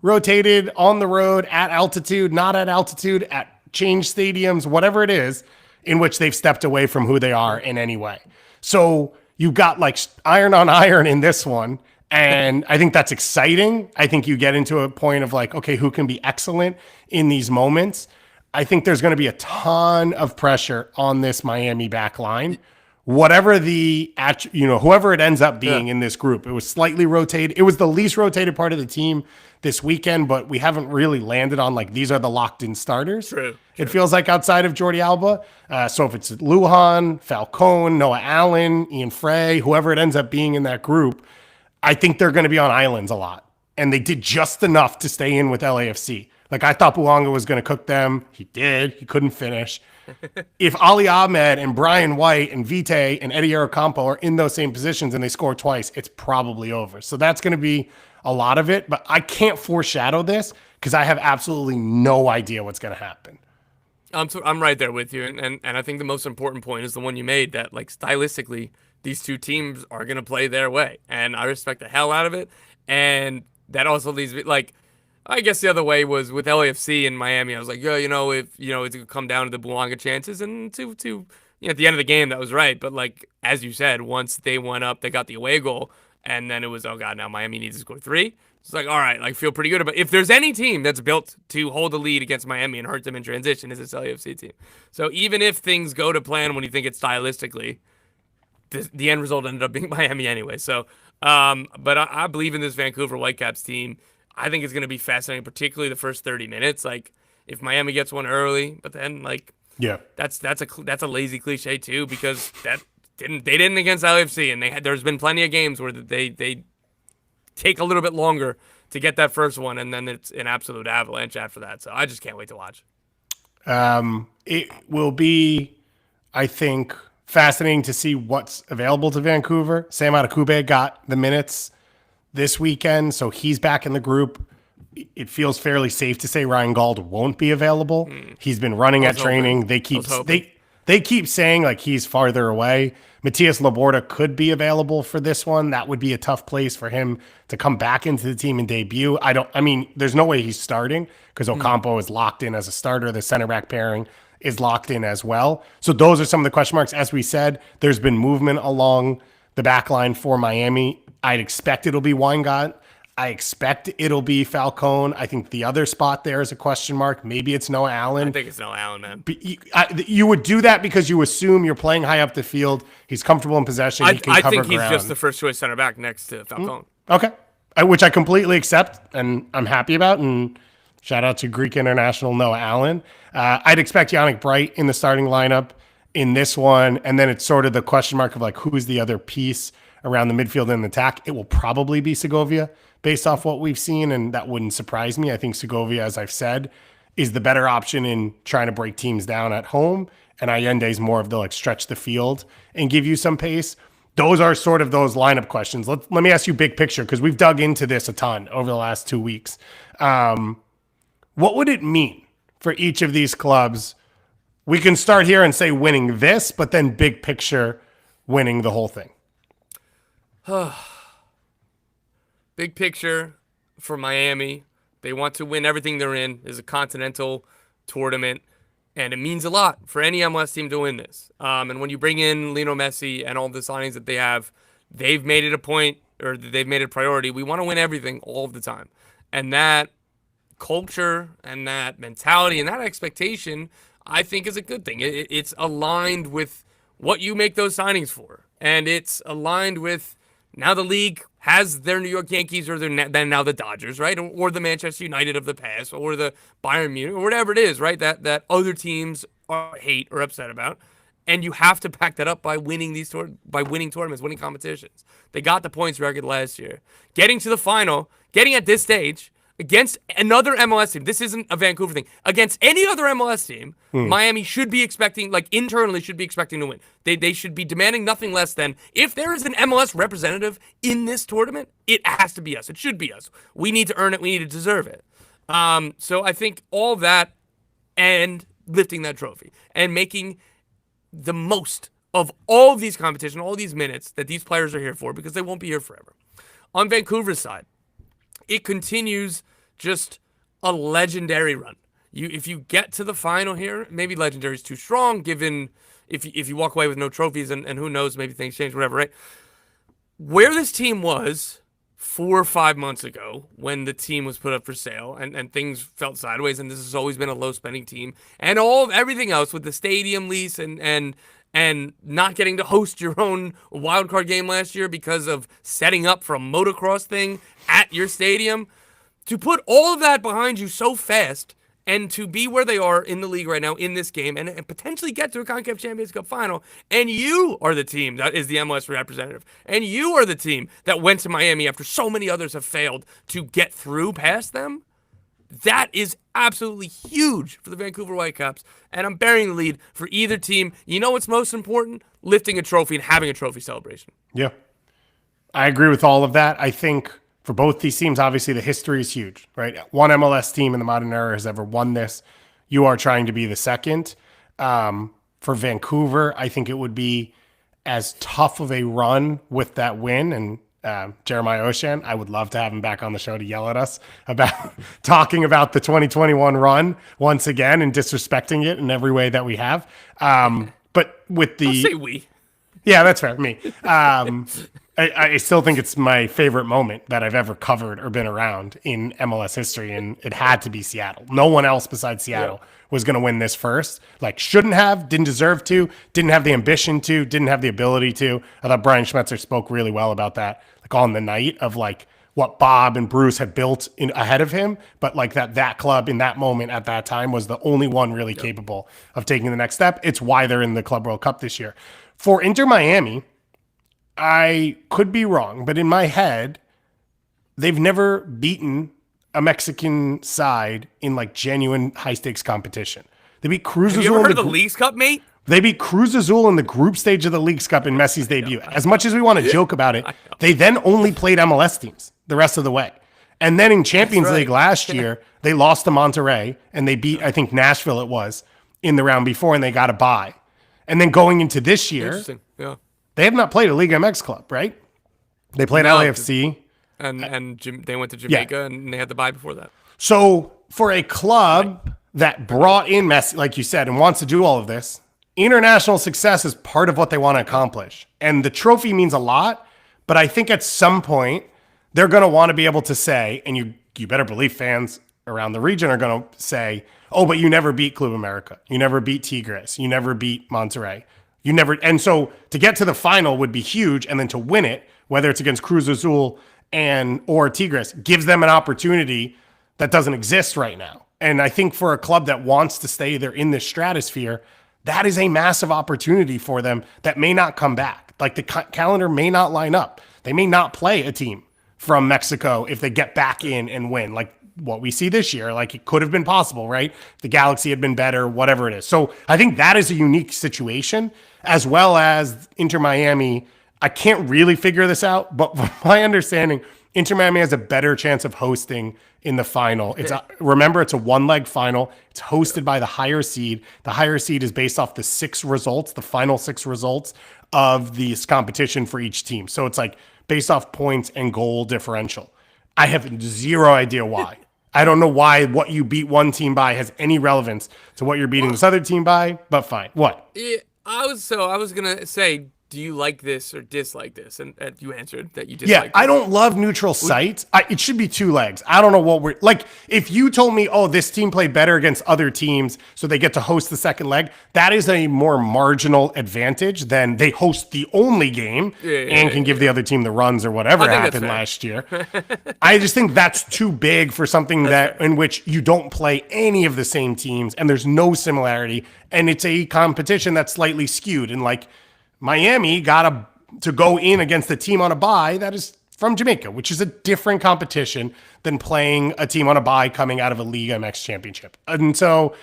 Rotated on the road, at altitude, not at altitude, at change stadiums, whatever it is, in which they've stepped away from who they are in any way. So you've got like iron on iron in this one. And I think that's exciting. I think you get into a point of like, okay, who can be excellent in these moments? I think there's going to be a ton of pressure on this Miami back line. Whatever whoever it ends up being in this group, it was slightly rotated. It was the least rotated part of the team this weekend, but we haven't really landed on like these are the locked in starters. True. It feels like outside of Jordi Alba. So if it's Lujan, Falcone, Noah Allen, Ian Frey, whoever it ends up being in that group, I think they're going to be on islands a lot. And they did just enough to stay in with LAFC. Like, I thought Bouanga was going to cook them. He did. He couldn't finish. If Ali Ahmed and Brian White and Vite and Eddie Arocampo are in those same positions and they score twice, it's probably over. So that's going to be a lot of it. But I can't foreshadow this because I have absolutely no idea what's going to happen. I'm right there with you. And I think the most important point is the one you made, that, like, stylistically, these two teams are going to play their way. And I respect the hell out of it. And that also leads me, like, I guess the other way was with LAFC in Miami. I was like, if it's gonna come down to the Bouanga chances, and to at the end of the game, that was right. But like as you said, once they went up, they got the away goal, and then it was, oh god, now Miami needs to score 3. It's like, all right, like feel pretty good about. If there's any team that's built to hold a lead against Miami and hurt them in transition, is this LAFC team. So even if things go to plan when you think it's stylistically, the end result ended up being Miami anyway. So, but I believe in this Vancouver Whitecaps team. I think it's going to be fascinating, particularly the first 30 minutes. Like, if Miami gets one early, but then like, yeah, that's a lazy cliche too, because they didn't against LAFC, and there's been plenty of games where they take a little bit longer to get that first one, and then it's an absolute avalanche after that. So I just can't wait to watch. It will be, I think, fascinating to see what's available to Vancouver. Sam Adekugbe got the minutes this weekend, so he's back in the group. It feels fairly safe to say Ryan Gauld won't be available. He's been running at training. They keep saying like he's farther away. Matias Laborda could be available for this one. That would be a tough place for him to come back into the team and debut. There's no way he's starting because Ocampo is locked in as a starter. The center back pairing is locked in as well. So those are some of the question marks. As we said, there's been movement along the back line for Miami. I'd expect it'll be Weingart. I expect it'll be Falcone. I think the other spot there is a question mark. Maybe it's Noah Allen. I think it's Noah Allen, man. You would do that because you assume you're playing high up the field. He's comfortable in possession. He can cover think he's ground. just the first choice center back next to Falcone. Okay. Which I completely accept and I'm happy about. And shout out to Greek International Noah Allen. I'd expect Yannick Bright in the starting lineup in this one. And then it's sort of the question mark of like, who's the other piece around the midfield and the attack? It will probably be Segovia based off what we've seen, and that wouldn't surprise me. I think Segovia, as I've said, is the better option in trying to break teams down at home, and Allende's more of the like stretch the field and give you some pace. Those are sort of those lineup questions. Let me ask you big picture, because we've dug into this a ton over the last 2 weeks. What would it mean for each of these clubs? We can start here and say winning this, but then big picture winning the whole thing. Big picture for Miami, they want to win everything they're in. It's a continental tournament, and it means a lot for any MLS team to win this. And when you bring in Lionel Messi and all the signings that they have, they've made it a point, or they've made it a priority. We want to win everything all of the time. And that culture and that mentality and that expectation, I think, is a good thing. It's aligned with what you make those signings for. And it's aligned with now the league has their New York Yankees or then now the Dodgers, right? Or the Manchester United of the past, or the Bayern Munich, or whatever it is, right? That other teams hate or upset about. And you have to back that up by winning winning tournaments, winning competitions. They got the points record last year. Getting to the final, getting at this stage against another MLS team. This isn't a Vancouver thing. Against any other MLS team, Miami should be expecting, like internally should be expecting to win. They should be demanding nothing less than, if there is an MLS representative in this tournament, it has to be us. It should be us. We need to earn it. We need to deserve it. So I think all that and lifting that trophy and making the most of all of these competitions, all these minutes that these players are here for, because they won't be here forever. On Vancouver's side, it continues just a legendary run. If you get to the final here, maybe legendary is too strong, given if you walk away with no trophies, and who knows, maybe things change, whatever, right? Where this team was 4 or 5 months ago when the team was put up for sale and things felt sideways, and this has always been a low-spending team, and everything else with the stadium lease and not getting to host your own wild card game last year because of setting up for a motocross thing at your stadium, to put all of that behind you so fast and to be where they are in the league right now in this game and potentially get to a ConcaChampions Cup final, and you are the team that is the MLS representative, and you are the team that went to Miami after so many others have failed to get through past them, that is absolutely huge for the Vancouver Whitecaps, and I'm bearing the lead for either team. You know what's most important? Lifting a trophy and having a trophy celebration. Yeah, I agree with all of that. I think for both these teams, obviously the history is huge, right? One MLS team in the modern era has ever won this. You are trying to be the second. For Vancouver, I think it would be as tough of a run with that win, and Jeremiah Oshan, I would love to have him back on the show to yell at us about talking about the 2021 run once again and disrespecting it in every way that we have. But with the... Don't say we. Yeah, that's fair. Me. I still think it's my favorite moment that I've ever covered or been around in MLS history, and it had to be Seattle. No one else besides Seattle was going to win this first. Like, shouldn't have, didn't deserve to, didn't have the ambition to, didn't have the ability to. I thought Brian Schmetzer spoke really well about that, like on the night of like what Bob and Bruce had built in ahead of him, but like that club in that moment at that time was the only one really capable of taking the next step. It's why they're in the Club World Cup this year. For Inter Miami, I could be wrong, but in my head, they've never beaten a Mexican side in like genuine high stakes competition. They beat Cruz Azul. Have you ever heard of the Leagues Cup, mate? They beat Cruz Azul in the group stage of the Leagues Cup in Messi's debut. As much as we want to joke about it, they then only played MLS teams the rest of the way. And then in Champions League last year, they lost to Monterrey and they beat, I think, Nashville it was, in the round before, and they got a bye. And then going into this year, they have not played a Liga MX club, right? They played LAFC. And they went to Jamaica, and they had the bye before that. So for a club that brought in Messi, like you said, and wants to do all of this, international success is part of what they want to accomplish. And the trophy means a lot, but I think at some point they're going to want to be able to say, and you better believe fans around the region are going to say, oh, but you never beat Club America. You never beat Tigres. You never beat Monterrey. You never, and so to get to the final would be huge, and then to win it, whether it's against Cruz Azul or Tigres, gives them an opportunity that doesn't exist right now. And I think for a club that wants to stay there in this stratosphere, that is a massive opportunity for them that may not come back. Like the calendar may not line up. They may not play a team from Mexico if they get back in and win. Like what we see this year, like it could have been possible, right? The Galaxy had been better, whatever it is. So I think that is a unique situation, as well as Inter Miami. I can't really figure this out, but from my understanding, Inter Miami has a better chance of hosting in the final. Remember, it's a one-leg final. It's hosted by the higher seed. The higher seed is based off the the final 6 results of this competition for each team. So it's like based off points and goal differential. I have zero idea why. I don't know why what you beat one team by has any relevance to what you're beating this other team by, but fine. What? Yeah, I was gonna say, do you like this or dislike this? And you answered that you dislike this. I don't love neutral sites. It should be 2 legs. I don't know what we're like. If you told me, oh, this team played better against other teams, so they get to host the second leg, that is a more marginal advantage than they host the only game and can give the other team the runs or whatever happened last year. I just think that's too big for something in which you don't play any of the same teams and there's no similarity, and it's a competition that's slightly skewed. And like, Miami got to go in against a team on a bye that is from Jamaica, which is a different competition than playing a team on a bye coming out of a Liga MX championship. And so,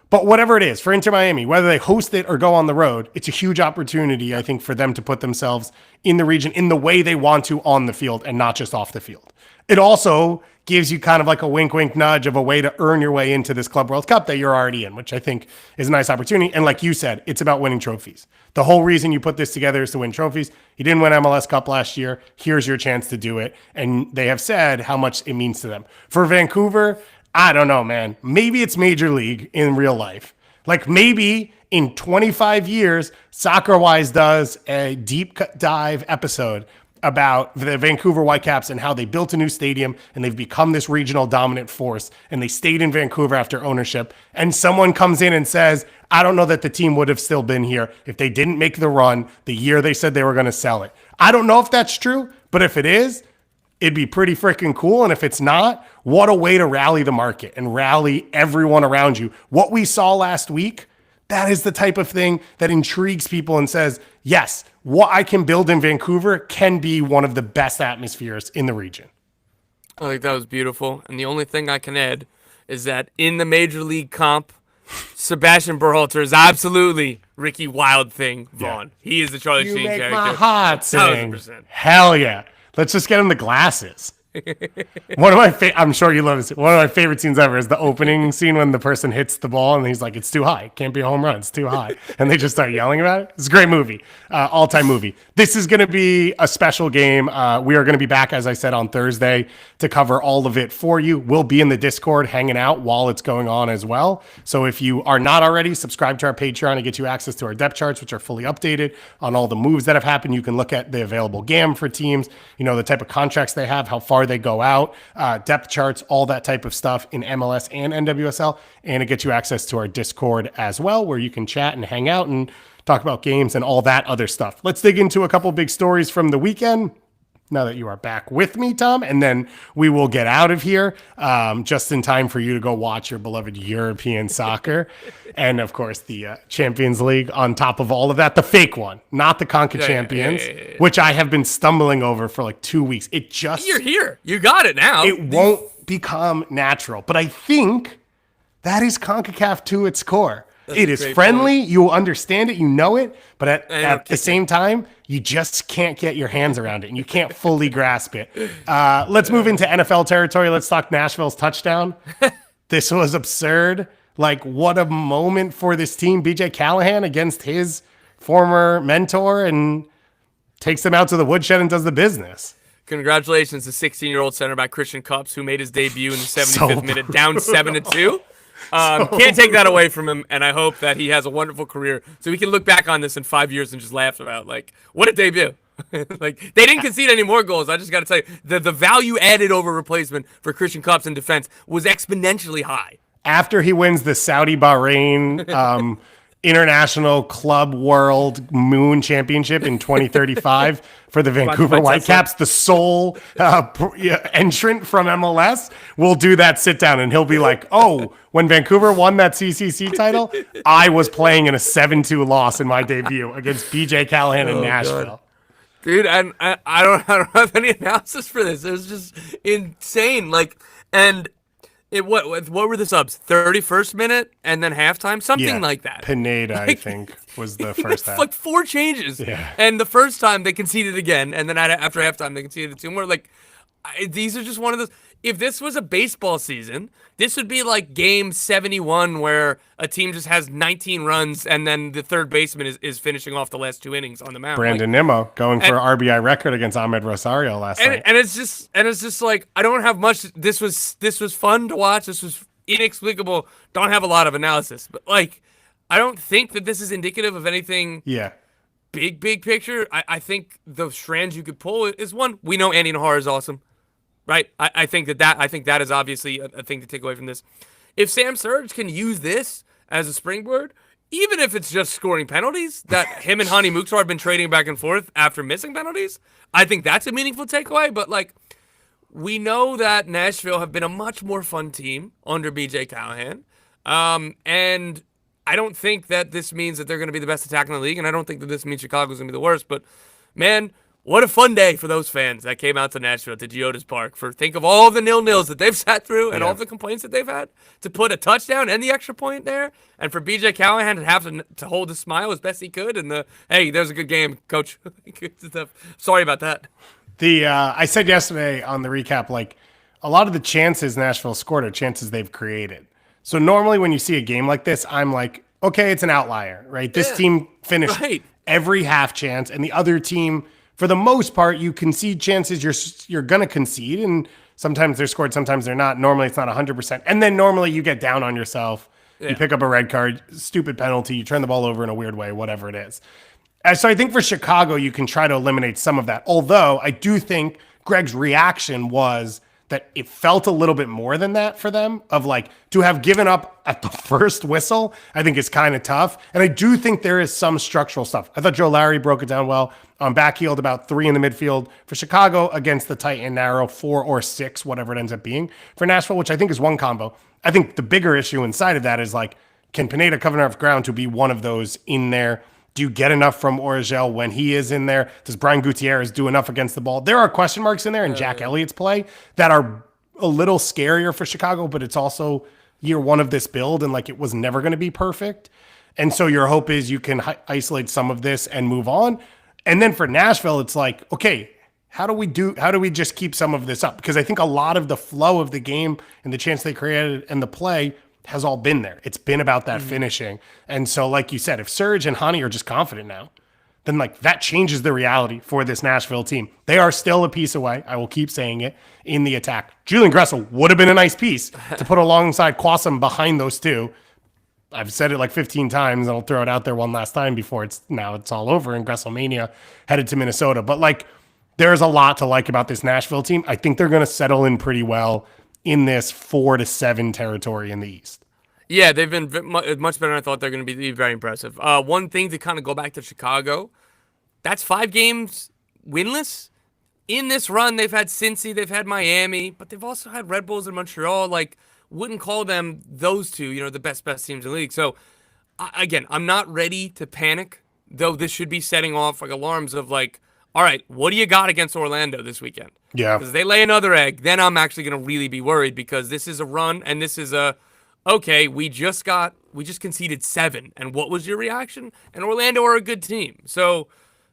but whatever it is, for Inter Miami, whether they host it or go on the road, it's a huge opportunity, I think, for them to put themselves in the region in the way they want to on the field and not just off the field. It also gives you kind of like a wink, wink, nudge of a way to earn your way into this Club World Cup that you're already in, which I think is a nice opportunity. And like you said, it's about winning trophies. The whole reason you put this together is to win trophies. You didn't win MLS Cup last year. Here's your chance to do it. And they have said how much it means to them. For Vancouver, I don't know, man. Maybe it's Major League in real life. Like maybe in 25 years, Soccer Wise does a deep dive episode about the Vancouver Whitecaps and how they built a new stadium and they've become this regional dominant force, and they stayed in Vancouver after ownership. And someone comes in and says, I don't know that the team would have still been here if they didn't make the run the year they said they were going to sell it. I don't know if that's true, but if it is, it'd be pretty freaking cool. And if it's not, what a way to rally the market and rally everyone around you. What we saw last week, that is the type of thing that intrigues people and says, yes, what I can build in Vancouver can be one of the best atmospheres in the region. I think that was beautiful. And the only thing I can add is that in the Major League comp, Sebastian Berhalter is absolutely Ricky Wild Thing Vaughn. He is the Charlie Sheen character. My heart sing. 1,000%. Hell yeah. Let's just get him the glasses. One of my I'm sure you love this. One of my favorite scenes ever is the opening scene when the person hits the ball and he's like, "It's too high. It can't be a home run. It's too high." And they just start yelling about it. It's a great movie. All-time movie. This is going to be a special game. We are going to be back, as I said, on Thursday to cover all of it for you. We'll be in the Discord hanging out while it's going on as well. So if you are not already, subscribe to our Patreon and get you access to our depth charts, which are fully updated on all the moves that have happened. You can look at the available GAM for teams, the type of contracts they have, how far they go out, depth charts, all that type of stuff in MLS and NWSL. And it gets you access to our Discord as well, where you can chat and hang out and talk about games and all that other stuff. Let's dig into a couple big stories from the weekend, now that you are back with me, Tom, and then we will get out of here just in time for you to go watch your beloved European soccer. And, of course, the Champions League on top of all of that. The fake one, not the ConcaChampions, which I have been stumbling over for like 2 weeks. It just... You're here. You got it now. It won't become natural. But I think that is CONCACAF to its core. It is friendly. Point. You understand it. You know it. But at the same time, you just can't get your hands around it, and you can't fully grasp it. Let's move into NFL territory. Let's talk Nashville's touchdown. This was absurd. Like, what a moment for this team. BJ Callahan against his former mentor and takes them out to the woodshed and does the business. Congratulations to 16-year-old center back Christian Cupps, who made his debut in the 75th minute, down 7-2. Can't take that away from him, and I hope that he has a wonderful career so we can look back on this in 5 years and just laugh about, like, what a debut. Like, they didn't concede any more goals. I just got to tell you, the value added over replacement for Christian Cupps in defense was exponentially high. After he wins the Saudi Bahrain International Club World Moon Championship in 2035 for the Vancouver Whitecaps, the sole entrant from MLS will do that sit down, and he'll be like, "Oh, when Vancouver won that CCC title, I was playing in a 7-2 loss in my debut against BJ Callahan in Nashville." God. Dude, and I don't have any analysis for this. It was just insane. What were the subs? 31st minute and then halftime? Something like that. Pineda, I think, was the first half. Like 4 changes. Yeah. And the first time they conceded again, and then after halftime they conceded 2 more. Like, these are just one of those. If this was a baseball season, this would be like game 71 where a team just has 19 runs and then the third baseman is finishing off the last 2 innings on the mound. Brandon Nimmo going for an RBI record against Ahmed Rosario last night. And it's just like, I don't have much. This was fun to watch. This was inexplicable. Don't have a lot of analysis, but like, I don't think that this is indicative of anything. Yeah. Big picture. I think the strands you could pull is one. We know Andy Nahar is awesome. Right, I think that is obviously a thing to take away from this. If Sam Surge can use this as a springboard, even if it's just scoring penalties, that him and Hani Mukhtar have been trading back and forth after missing penalties, I think that's a meaningful takeaway. But like, we know that Nashville have been a much more fun team under BJ Callahan, and I don't think that this means that they're going to be the best attack in the league, and I don't think that this means Chicago's going to be the worst. But man, what a fun day for those fans that came out to Nashville, to Geoda's Park, for think of all the 0-0s that they've sat through and all the complaints that they've had, to put a touchdown and the extra point there, and for BJ Callahan to have to hold a smile as best he could, and hey, there's a good game, coach. Sorry about that. I said yesterday on the recap, like, a lot of the chances Nashville scored are chances they've created. So normally when you see a game like this, I'm like, okay, it's an outlier, right? This team finished every half chance, and the other team, for the most part, you concede chances you're going to concede, and sometimes they're scored, sometimes they're not. Normally, it's not 100%. And then normally you get down on yourself. Yeah. You pick up a red card, stupid penalty, you turn the ball over in a weird way, whatever it is. So I think for Chicago, you can try to eliminate some of that. Although I do think Greg's reaction was that it felt a little bit more than that for them, of like, to have given up at the first whistle, I think is kind of tough. And I do think there is some structural stuff. I thought Joe Larry broke it down well. Backheeled about 3 in the midfield for Chicago against the tight and narrow 4 or 6, whatever it ends up being for Nashville, which I think is one combo. I think the bigger issue inside of that is like, can Pineda cover enough ground to be one of those in there? Do you get enough from Origel when he is in there? Does Brian Gutierrez do enough against the ball? There are question marks in there in Jack Elliott's play that are a little scarier for Chicago, but it's also year one of this build, and like, it was never going to be perfect. And so your hope is you can isolate some of this and move on. And then for Nashville, it's like, okay, how do we just keep some of this up? Because I think a lot of the flow of the game and the chance they created and the play has all been there. It's been about that finishing. And so, like you said, if Serge and Hani are just confident now, then like that changes the reality for this Nashville team. They are still a piece away. I will keep saying it in the attack. Julian Gressel would have been a nice piece to put alongside Quassam behind those two. I've said it like 15 times, and I'll throw it out there one last time before it's all over and Gressel-Mania headed to Minnesota. But like, there's a lot to like about this Nashville team. I think they're going to settle in pretty well in this 4-7 territory in the East. Yeah, they've been much better than I thought. They're going to be very impressive. One thing to kind of go back to Chicago, that's 5 games winless. In this run, they've had Cincy, they've had Miami, but they've also had Red Bulls in Montreal. Like, wouldn't call them those two, the best teams in the league. So, again, I'm not ready to panic, though this should be setting off like alarms of like, all right, what do you got against Orlando this weekend? Yeah. Because they lay another egg, then I'm actually going to really be worried because this is a run and this is okay, we just conceded 7. And what was your reaction? And Orlando are a good team. So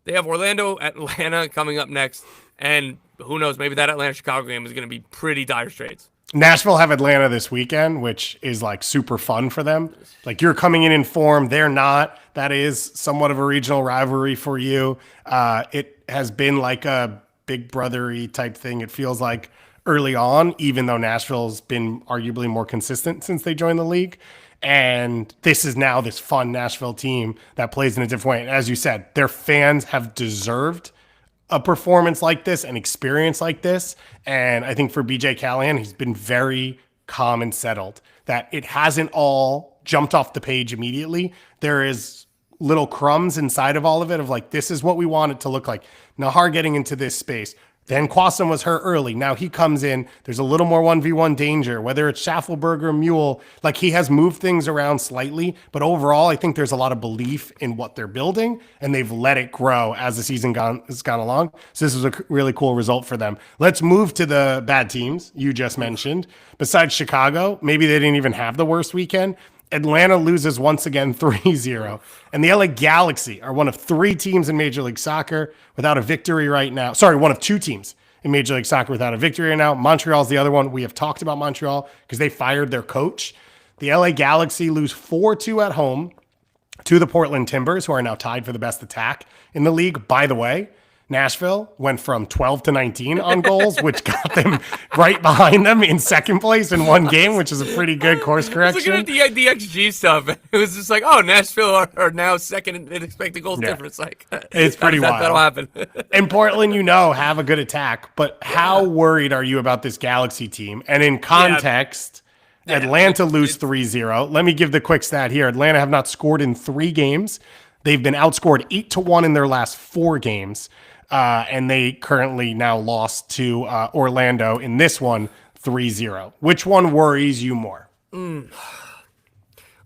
they have Orlando, Atlanta coming up next. And who knows, maybe that Atlanta-Chicago game is going to be pretty dire straits. Nashville have Atlanta this weekend, which is like super fun for them. Like you're coming in form, they're not. That is somewhat of a regional rivalry for you. It has been like a big brothery type thing. It feels like early on, even though Nashville's been arguably more consistent since they joined the league. And this is now this fun Nashville team that plays in a different way. And as you said, their fans have deserved a performance like this, an experience like this. And I think for BJ Callahan, he's been very calm and settled, that it hasn't all jumped off the page immediately. There is little crumbs inside of all of it of like, this is what we want it to look like. Nahar getting into this space. Then Quassam was hurt early. Now he comes in. There's a little more 1v1 danger, whether it's Schaffelberg or Mule. Like he has moved things around slightly, but overall, I think there's a lot of belief in what they're building, and they've let it grow as the season has gone along. So this was a really cool result for them. Let's move to the bad teams you just mentioned. Besides Chicago, maybe they didn't even have the worst weekend. Atlanta loses once again 3-0. And the LA Galaxy are one of 3 teams in Major League Soccer without a victory right now. Sorry, one of 2 teams in Major League Soccer without a victory right now. Montreal's the other one. We have talked about Montreal because they fired their coach. The LA Galaxy lose 4-2 at home to the Portland Timbers, who are now tied for the best attack in the league. By the way, Nashville went from 12 to 19 on goals, which got them right behind them in second place in one game, which is a pretty good course correction. Looking at the XG stuff, it was just like, oh, Nashville are now second in expected goals difference. Like, it's pretty wild. That'll happen. And Portland, have a good attack, but how worried are you about this Galaxy team? And in context, Atlanta lose 3-0. Let me give the quick stat here. Atlanta have not scored in 3 games. They've been outscored 8-1 in their last 4 games. And they currently now lost to Orlando in this one 3-0. Which one worries you more? I'm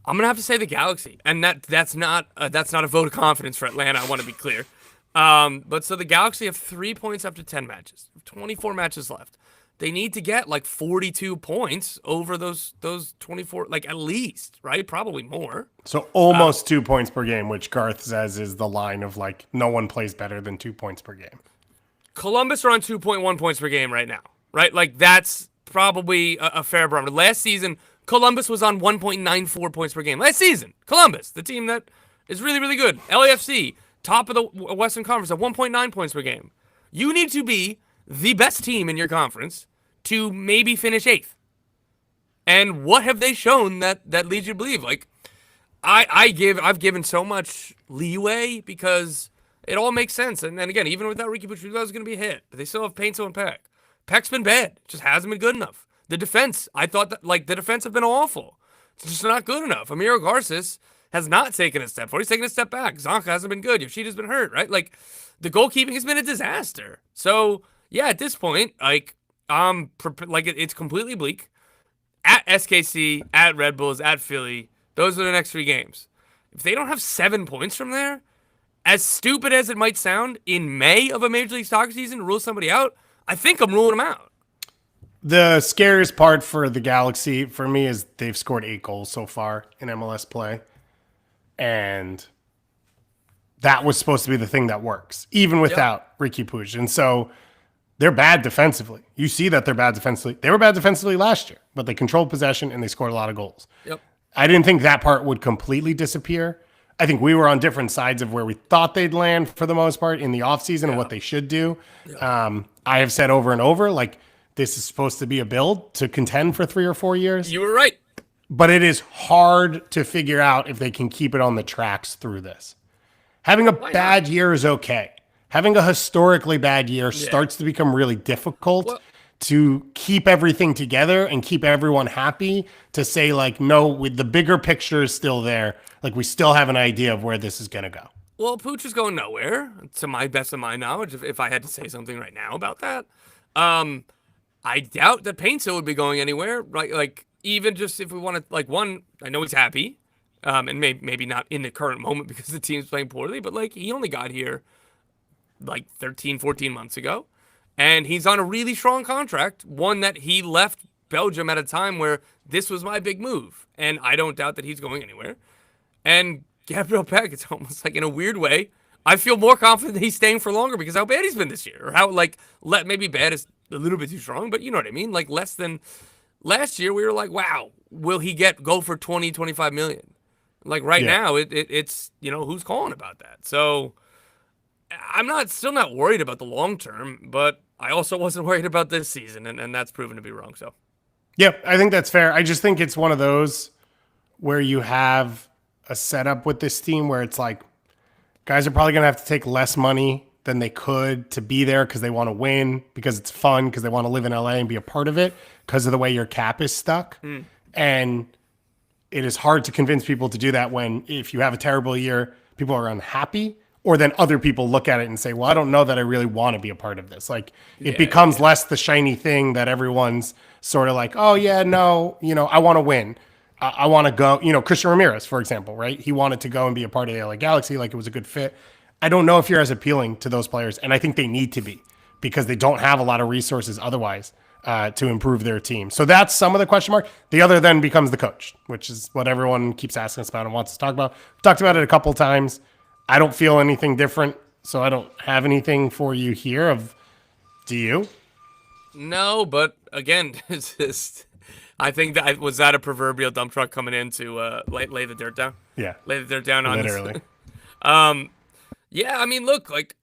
gonna have to say the Galaxy, and that's not a vote of confidence for Atlanta. I want to be clear. But so the Galaxy have 3 points after 10 matches, 24 matches left. They need to get like 42 points over those 24, like at least, right? Probably more. So almost 2 points per game, which Garth says is the line of like no one plays better than 2 points per game. Columbus are on 2.1 points per game right now, right? Like that's probably a fair barometer. Last season, Columbus was on 1.94 points per game. Last season, Columbus, the team that is really, really good. LAFC, top of the Western Conference at 1.9 points per game. You need to be the best team in your conference to maybe finish 8th. And what have they shown that leads you to believe? Like, I've given so much leeway because it all makes sense. And then again, even without Ricky Pucci, that was going to be a hit. But they still have Painto and Peck. Peck's been bad. It just hasn't been good enough. The defense, I thought that the defense have been awful. It's just not good enough. Amiro Garces has not taken a step forward. He's taken a step back. Zonka hasn't been good. Yoshida's been hurt, right? Like, the goalkeeping has been a disaster. So, yeah, at this point, it's completely bleak. At SKC, at Red Bulls, at Philly, those are the next 3 games. If they don't have 7 points from there, as stupid as it might sound, in May of a Major League Soccer season, rule somebody out, I think I'm ruling them out. The scariest part for the Galaxy for me is they've scored 8 goals so far in MLS play. And that was supposed to be the thing that works, even without Ricky Puig. And so they're bad defensively. You see that they're bad defensively. They were bad defensively last year, but they controlled possession and they scored a lot of goals. Yep. I didn't think that part would completely disappear. I think we were on different sides of where we thought they'd land for the most part in the offseason and what they should do. I have said over and over, like, this is supposed to be a build to contend for 3 or 4 years. You were right. But it is hard to figure out if they can keep it on the tracks through this. Having a bad year is okay. Having a historically bad year starts to become really difficult to keep everything together and keep everyone happy, to say, like, no, with the bigger picture is still there. Like, we still have an idea of where this is going to go. Well, Pooch is going nowhere, to my best of my knowledge, if I had to say something right now about that. I doubt that Paintsill would be going anywhere, right? Like, even just if we want to, like, one, I know he's happy, and maybe not in the current moment because the team's playing poorly, but, like, he only got here, like, 13, 14 months ago, and he's on a really strong contract, one that he left Belgium at a time where this was my big move, and I don't doubt that he's going anywhere. And Gabriel Peck, it's almost like, in a weird way, I feel more confident that he's staying for longer because how bad he's been this year, or how, like, maybe bad is a little bit too strong, but you know what I mean? Like, less than last year, we were like, wow, will he go for 20, 25 million? Like, right now, it's, you know, who's calling about that? So I'm still not worried about the long term, but I also wasn't worried about this season, and that's proven to be wrong. So, yeah, I think that's fair. I just think it's one of those where you have a setup with this team where it's like, guys are probably going to have to take less money than they could to be there because they want to win, because it's fun, because they want to live in LA and be a part of it, because of the way your cap is stuck. And it is hard to convince people to do that when, if you have a terrible year, people are unhappy, or then other people look at it and say, well, I don't know that I really want to be a part of this. Like, it becomes less the shiny thing that everyone's sort of like, oh yeah, no, you know, I want to win. I want to go, you know, Christian Ramirez, for example, right? He wanted to go and be a part of the LA Galaxy. Like, it was a good fit. I don't know if you're as appealing to those players, and I think they need to be, because they don't have a lot of resources otherwise to improve their team. So that's some of the question mark. The other then becomes the coach, which is what everyone keeps asking us about and wants to talk about. We've talked about it a couple times. I don't feel anything different, so I don't have anything for you here. Do you? No, but again, it's just, I think that was that a proverbial dump truck coming in to lay the dirt down. Yeah, lay the dirt down on literally. Yeah, I mean, look, like,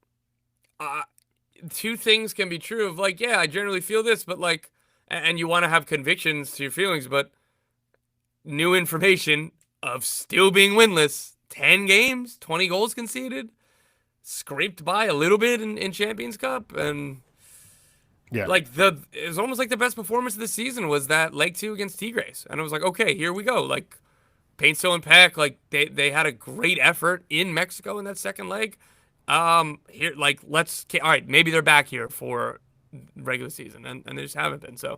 two things can be true of, like, yeah, I generally feel this, but, like, and you want to have convictions to your feelings, but new information of still being winless, 10 games, 20 goals conceded, scraped by a little bit in Champions Cup, and like, it was almost like the best performance of the season was that leg 2 against Tigres, and I was like, okay, here we go, like, Paintsill and Peck, like, they had a great effort in Mexico in that second leg. Here, like, all right, maybe they're back here for regular season, and they just haven't been. So,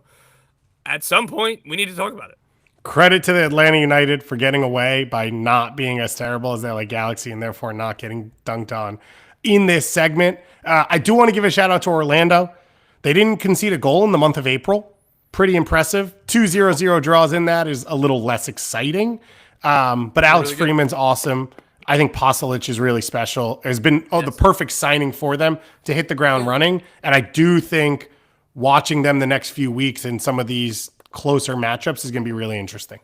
at some point, we need to talk about it. Credit to the Atlanta United for getting away by not being as terrible as the LA Galaxy and therefore not getting dunked on in this segment. I do want to give a shout out to Orlando. They didn't concede a goal in the month of April. Pretty impressive. 2-0-0 draws in that is a little less exciting. But Alex really Freeman's awesome. I think Pasalic is really special. Has been the perfect signing for them to hit the ground running. And I do think watching them the next few weeks in some of these closer matchups is going to be really interesting.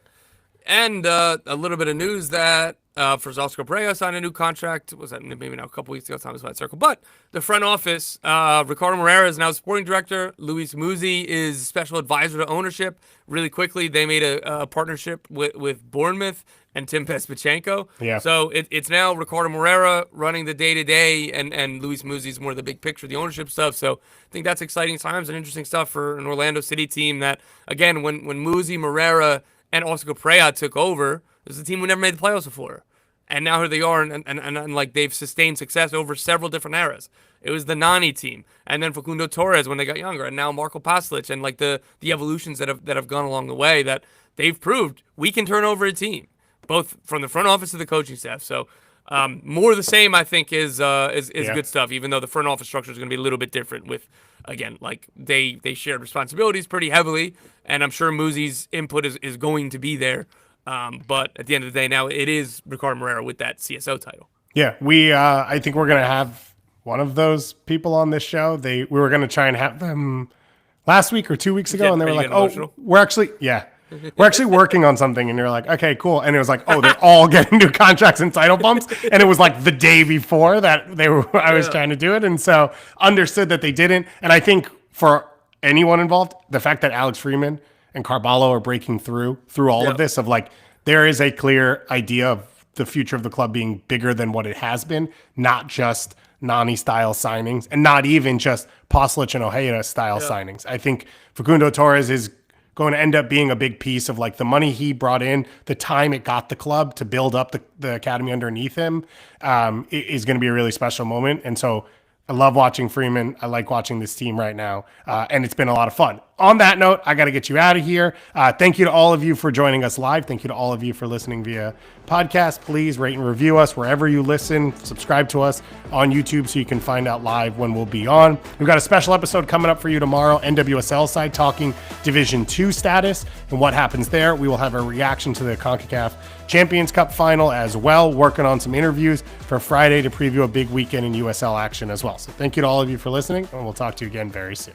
And a little bit of news that Oscar Pereira signed a new contract. Was that maybe now a couple weeks ago? Time is flat circle. But the front office, Ricardo Moreira is now sporting director. Luis Muzzi is special advisor to ownership. Really quickly, they made a partnership with Bournemouth and Tim Pespachenko. Yeah. So it's now Ricardo Moreira running the day-to-day, and Luis Muzzi is more the big picture, the ownership stuff. So I think that's exciting times and interesting stuff for an Orlando City team that, again, when Muzzi, Moreira, and Oscar Pereira took over, it was a team who never made the playoffs before. And now here they are, and like, they've sustained success over several different eras. It was the Nani team, and then Facundo Torres when they got younger, and now Marco Pasalic, and like the evolutions that have gone along the way, that they've proved we can turn over a team, both from the front office to the coaching staff. So more of the same, I think, is good stuff. Even though the front office structure is going to be a little bit different with, again, like they shared responsibilities pretty heavily, and I'm sure Muzzi's input is going to be there. But at the end of the day, now it is Ricardo Moreira with that CSO title. Yeah, I think we're going to have one of those people on this show. We were going to try and have them last week or 2 weeks ago, and they were like, "Oh, we're actually working on something." And you're like, "Okay, cool." And it was like, "Oh, they're all getting new contracts and title bumps," and it was like the day before that I was trying to do it, and so understood that they didn't. And I think for anyone involved, the fact that Alex Freeman and Carballo are breaking through all of this, of like, there is a clear idea of the future of the club being bigger than what it has been, not just Nani style signings, and not even just Poslic and Ojeda style signings. I think Facundo Torres is going to end up being a big piece of like the money he brought in, the time it got the club to build up the academy underneath him, is going to be a really special moment. And so I love watching Freeman. I like watching this team right now, and it's been a lot of fun. On that note, I got to get you out of here. Thank you to all of you for joining us live. Thank you to all of you for listening via podcast. Please rate and review us wherever you listen. Subscribe to us on YouTube so you can find out live when we'll be on. We've got a special episode coming up for you tomorrow, NWSL side, talking Division 2 status and what happens there. We will have a reaction to the CONCACAF Champions Cup final as well, working on some interviews for Friday to preview a big weekend in USL action as well. So thank you to all of you for listening, and we'll talk to you again very soon.